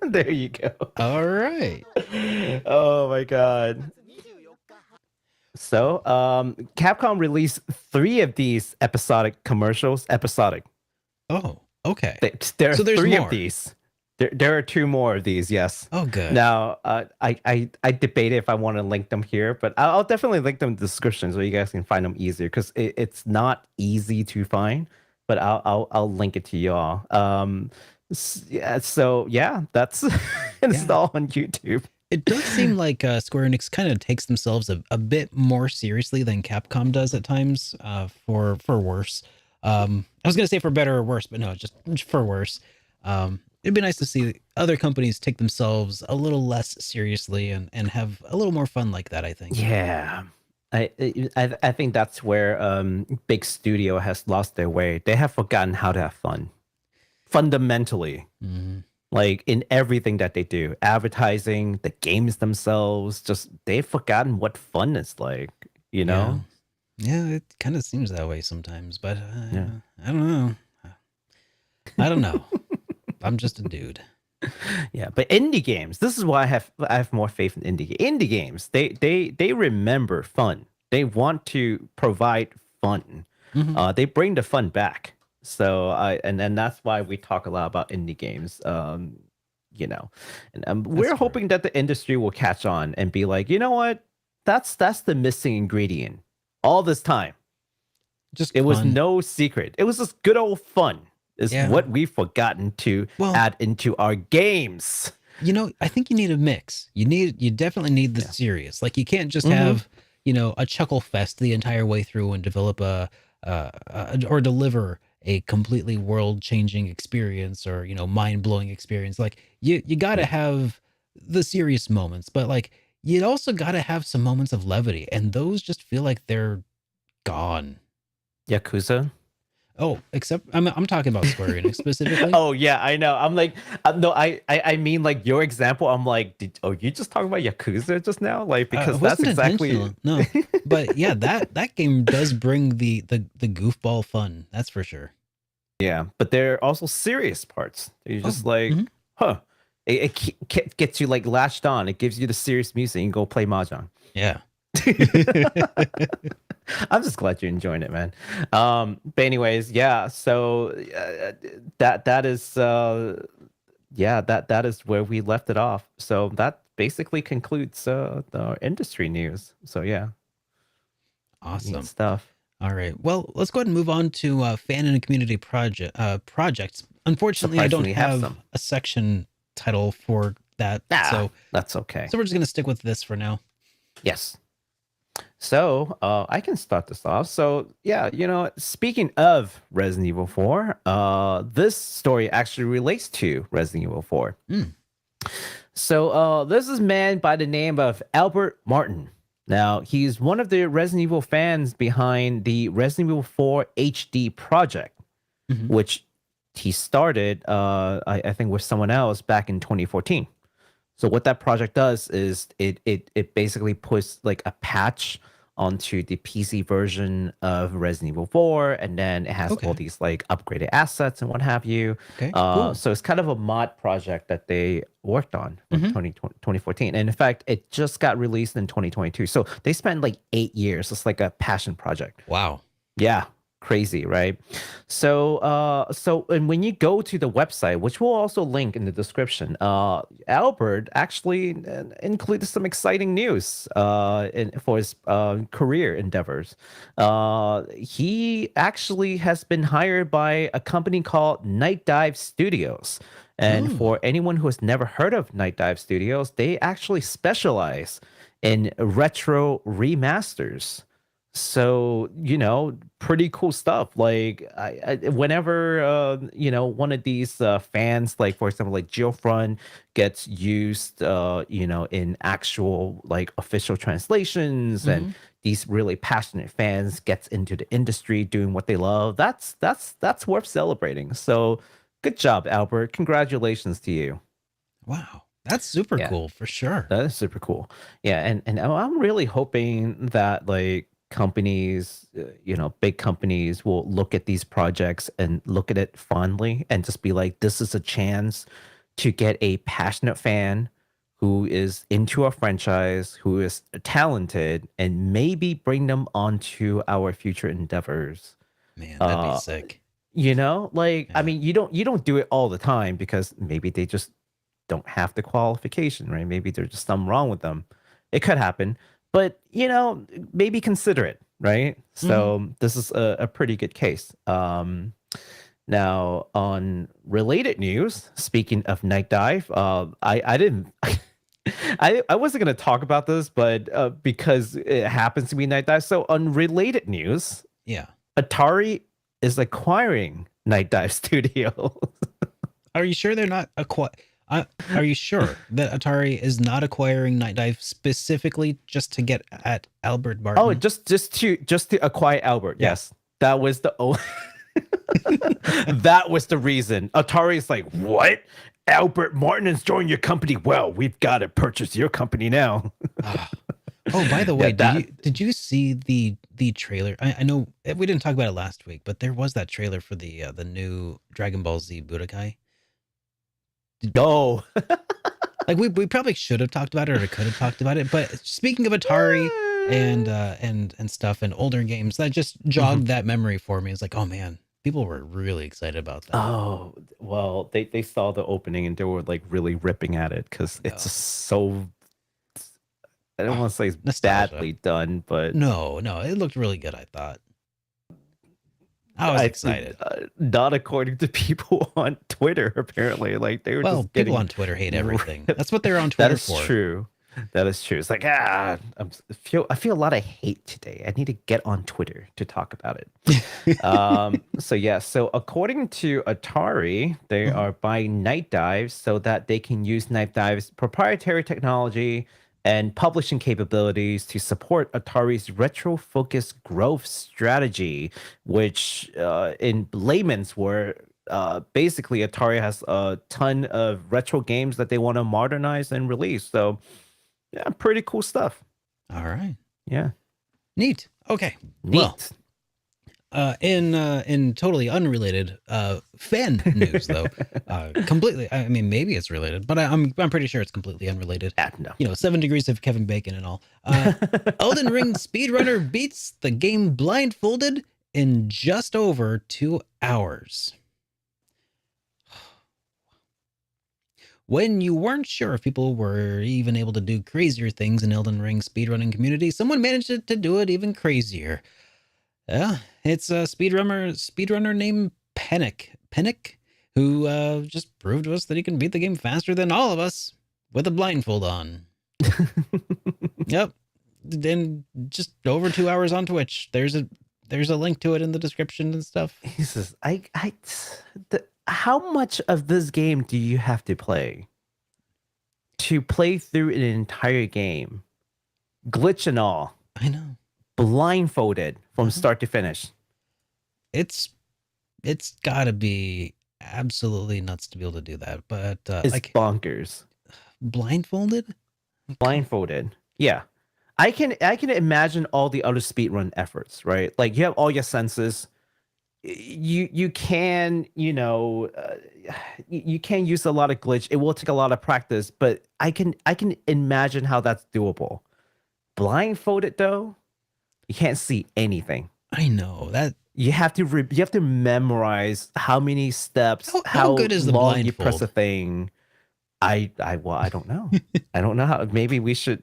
[SPEAKER 2] There you go.
[SPEAKER 1] All right.
[SPEAKER 2] Oh my god. So, Capcom released 3 of these episodic commercials. Episodic.
[SPEAKER 1] Oh, okay.
[SPEAKER 2] There are
[SPEAKER 1] so
[SPEAKER 2] 3
[SPEAKER 1] more.
[SPEAKER 2] of these. There are 2 more of these. Yes.
[SPEAKER 1] Oh, good.
[SPEAKER 2] Now, I debated if I want to link them here, but I'll definitely link them in the description so you guys can find them easier because it's not easy to find. But I'll link it to y'all. So that's it's all on YouTube.
[SPEAKER 1] It does seem like Square Enix kind of takes themselves a bit more seriously than Capcom does at times, for worse. I was going to say for better or worse, but no, just for worse. It'd be nice to see other companies take themselves a little less seriously and have a little more fun like that, I think.
[SPEAKER 2] Yeah. I think that's where big studio has lost their way. They have forgotten how to have fun. Fundamentally. Mm-hmm. Like in everything that they do, advertising, the games themselves, just they've forgotten what fun is like, you know?
[SPEAKER 1] Yeah, it kind of seems that way sometimes, but I don't know. I'm just a dude.
[SPEAKER 2] Yeah, but indie games, this is why I have more faith in indie games. They remember fun. They want to provide fun. Mm-hmm. They bring the fun back. So and that's why we talk a lot about indie games. And we're hoping that the industry will catch on and be like, you know what, that's the missing ingredient all this time. It was no secret. It was just good old fun. Is what we've forgotten to add into our games.
[SPEAKER 1] I think you need a mix. You definitely need the serious. Like you can't just have a chuckle fest the entire way through and develop or deliver a completely world-changing experience or mind-blowing experience. Like you got to have the serious moments, but like you also got to have some moments of levity, and those just feel like they're gone.
[SPEAKER 2] Yakuza.
[SPEAKER 1] Oh, except I'm talking about Square Enix specifically.
[SPEAKER 2] Oh yeah, I know. I'm like, no, I mean like your example. I'm like, you just talking about Yakuza just now? Like because that's exactly
[SPEAKER 1] no. But yeah, that game does bring the goofball fun. That's for sure.
[SPEAKER 2] Yeah, but there are also serious parts. You're just like, it gets you like latched on. It gives you the serious music. You can go play mahjong.
[SPEAKER 1] Yeah.
[SPEAKER 2] I'm just glad you're enjoying it, man. But anyways, yeah. So that is that is where we left it off. So that basically concludes the industry news. So yeah,
[SPEAKER 1] awesome
[SPEAKER 2] stuff.
[SPEAKER 1] All right. Well, let's go ahead and move on to fan and community projects. Unfortunately, I don't have a section title for that. So
[SPEAKER 2] that's okay.
[SPEAKER 1] So we're just gonna stick with this for now.
[SPEAKER 2] Yes. So I can start this off. So yeah, speaking of Resident Evil 4, this story actually relates to Resident Evil 4. So this is a man by the name of Albert Martin. Now, he's one of the Resident Evil fans behind the Resident Evil 4 HD project, which he started, I think, with someone else back in 2014. So what that project does is it basically puts like a patch onto the PC version of Resident Evil 4, and then it has all these like upgraded assets and what have you.
[SPEAKER 1] Okay, cool.
[SPEAKER 2] So it's kind of a mod project that they worked on from 2014. And in fact, it just got released in 2022. So they spent like 8 years. It's like a passion project.
[SPEAKER 1] Wow.
[SPEAKER 2] Yeah. Crazy, right? So and when you go to the website, which we'll also link in the description, Albert actually included some exciting news for his career endeavors. He actually has been hired by a company called Night Dive Studios. And for anyone who has never heard of Night Dive Studios, they actually specialize in retro remasters. So, pretty cool stuff. Like whenever, one of these fans, like for example, like Geofront gets used, in actual like official translations, and these really passionate fans gets into the industry doing what they love. That's worth celebrating. So good job, Albert. Congratulations to you.
[SPEAKER 1] Wow. That's super cool for sure.
[SPEAKER 2] That is super cool. Yeah. And I'm really hoping that like companies, big companies will look at these projects and look at it fondly and just be like, this is a chance to get a passionate fan who is into a franchise, who is talented, and maybe bring them onto our future endeavors.
[SPEAKER 1] Man, that'd be sick.
[SPEAKER 2] I mean, you don't do it all the time because maybe they just don't have the qualification, right? Maybe there's just something wrong with them. It could happen. But, maybe consider it, right? So this is a pretty good case. Now, on related news, speaking of Night Dive, I didn't... I wasn't going to talk about this, but because it happens to be Night Dive. So on related news, Atari is acquiring Night Dive Studios.
[SPEAKER 1] Are you sure they're not are you sure that Atari is not acquiring Night Dive specifically just to get at Albert Martin?
[SPEAKER 2] Oh, just to acquire Albert. Yeah. Yes, that was the that was the reason. Atari's like, what? Albert Martin is joining your company? Well, we've got to purchase your company now.
[SPEAKER 1] Oh, by the way, did you see the trailer? I know we didn't talk about it last week, but there was that trailer for the new Dragon Ball Z Budokai.
[SPEAKER 2] Oh,
[SPEAKER 1] like we probably should have talked about it or could have talked about it. But speaking of Atari and stuff and older games, that just jogged that memory for me. It's like, oh man, people were really excited about that.
[SPEAKER 2] Oh, well, they saw the opening and they were like really ripping at it because it's just so. I don't want to say it's
[SPEAKER 1] nostalgia.
[SPEAKER 2] Badly done, but
[SPEAKER 1] no, it looked really good. I thought. I was excited.
[SPEAKER 2] Not according to people on Twitter, apparently. Like they were just
[SPEAKER 1] people on Twitter hate everything. That's what they're on Twitter for.
[SPEAKER 2] That is true. That is true. It's like, I feel a lot of hate today. I need to get on Twitter to talk about it. So according to Atari, they are buying Night Dive so that they can use Night Dive's proprietary technology and publishing capabilities to support Atari's retro-focused growth strategy, which in layman's word, basically Atari has a ton of retro games that they want to modernize and release. So yeah, pretty cool stuff.
[SPEAKER 1] All right.
[SPEAKER 2] Yeah.
[SPEAKER 1] Neat. Okay.
[SPEAKER 2] Neat.
[SPEAKER 1] Well, in totally unrelated fan news though, completely. I mean, maybe it's related, but I'm pretty sure it's completely unrelated.
[SPEAKER 2] No.
[SPEAKER 1] 7 degrees of Kevin Bacon and all. Elden Ring speedrunner beats the game Blindfolded in just over 2 hours. When you weren't sure if people were even able to do crazier things in Elden Ring speedrunning community, someone managed to do it even crazier. Yeah, it's a speedrunner named Pennick, who just proved to us that he can beat the game faster than all of us with a blindfold on. Yep, and just over 2 hours on Twitch. There's a link to it in the description and stuff.
[SPEAKER 2] He says, how much of this game do you have to play through an entire game, glitch and all?
[SPEAKER 1] I know.
[SPEAKER 2] Blindfolded from start to finish.
[SPEAKER 1] It's gotta be absolutely nuts to be able to do that, but
[SPEAKER 2] it's like bonkers.
[SPEAKER 1] Blindfolded.
[SPEAKER 2] Yeah, I can imagine all the other speedrun efforts, right? Like you have all your senses. You can, you can use a lot of glitch. It will take a lot of practice, but I can imagine how that's doable. Blindfolded though, you can't see anything.
[SPEAKER 1] I know that
[SPEAKER 2] you have to memorize how many steps,
[SPEAKER 1] how good is the
[SPEAKER 2] long
[SPEAKER 1] blindfold?
[SPEAKER 2] You press a thing. I don't know. I don't know how. Maybe we should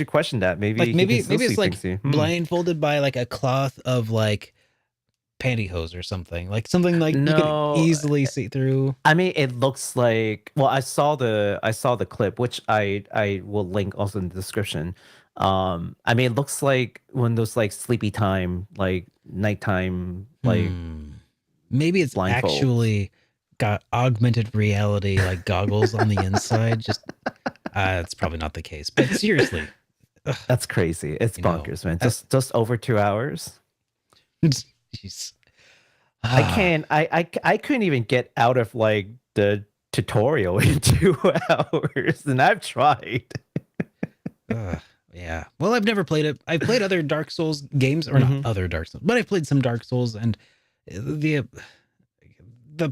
[SPEAKER 2] question that. Maybe
[SPEAKER 1] it's like blindfolded by like a cloth of like pantyhose or something like you could easily see through.
[SPEAKER 2] I mean, it looks like, well, I saw the clip, which I will link also in the description. I mean, it looks like one of those like sleepy time, like nighttime, like
[SPEAKER 1] maybe it's actually got augmented reality like goggles on the inside. Just it's probably not the case, but seriously,
[SPEAKER 2] that's crazy. It's bonkers, man. Just over 2 hours.
[SPEAKER 1] Jeez.
[SPEAKER 2] I couldn't even get out of like the tutorial in 2 hours, and I've tried.
[SPEAKER 1] Yeah. Well, I've never played it. I've played other Dark Souls games, or not other Dark Souls, but I've played some Dark Souls, and the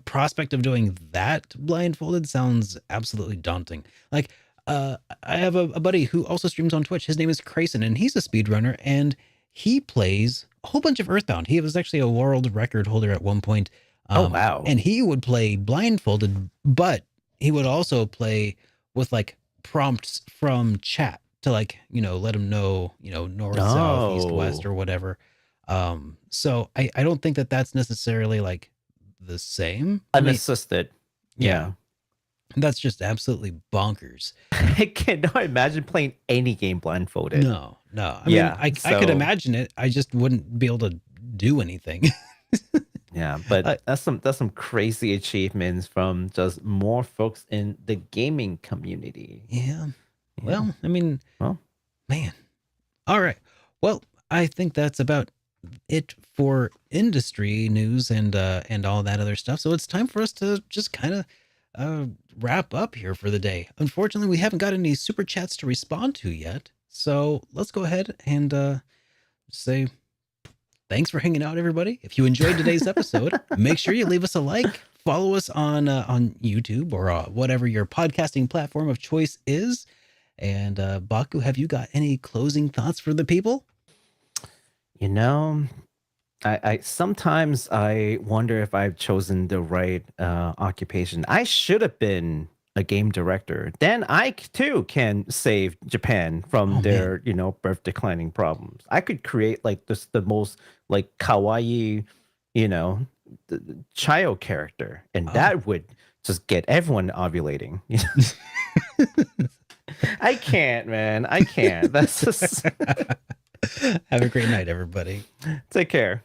[SPEAKER 1] prospect of doing that blindfolded sounds absolutely daunting. Like, I have a buddy who also streams on Twitch. His name is Crayson, and he's a speedrunner, and he plays a whole bunch of Earthbound. He was actually a world record holder at one point.
[SPEAKER 2] Oh, wow.
[SPEAKER 1] And he would play blindfolded, but he would also play with like prompts from chat to like, let him know, north, south, east, west, or whatever. So I don't think that that's necessarily like the same.
[SPEAKER 2] Unassisted. Yeah.
[SPEAKER 1] That's just absolutely bonkers.
[SPEAKER 2] I cannot imagine playing any game blindfolded.
[SPEAKER 1] No. I mean, I could imagine it. I just wouldn't be able to do anything.
[SPEAKER 2] Yeah, but that's some crazy achievements from just more folks in the gaming community.
[SPEAKER 1] Yeah. Well, I mean, man. All right. Well, I think that's about it for industry news and all that other stuff. So it's time for us to just kind of wrap up here for the day. Unfortunately, we haven't got any super chats to respond to yet. So let's go ahead and say thanks for hanging out, everybody. If you enjoyed today's episode, make sure you leave us a like, follow us on YouTube or whatever your podcasting platform of choice is. And Baku, have you got any closing thoughts for the people?
[SPEAKER 2] I sometimes I wonder if I've chosen the right occupation. I should have been a game director. Then I too can save Japan from their, birth declining problems. I could create like the most like kawaii, child character, and that would just get everyone ovulating. I can't, man. I can't. That's just.
[SPEAKER 1] Have a great night, everybody.
[SPEAKER 2] Take care.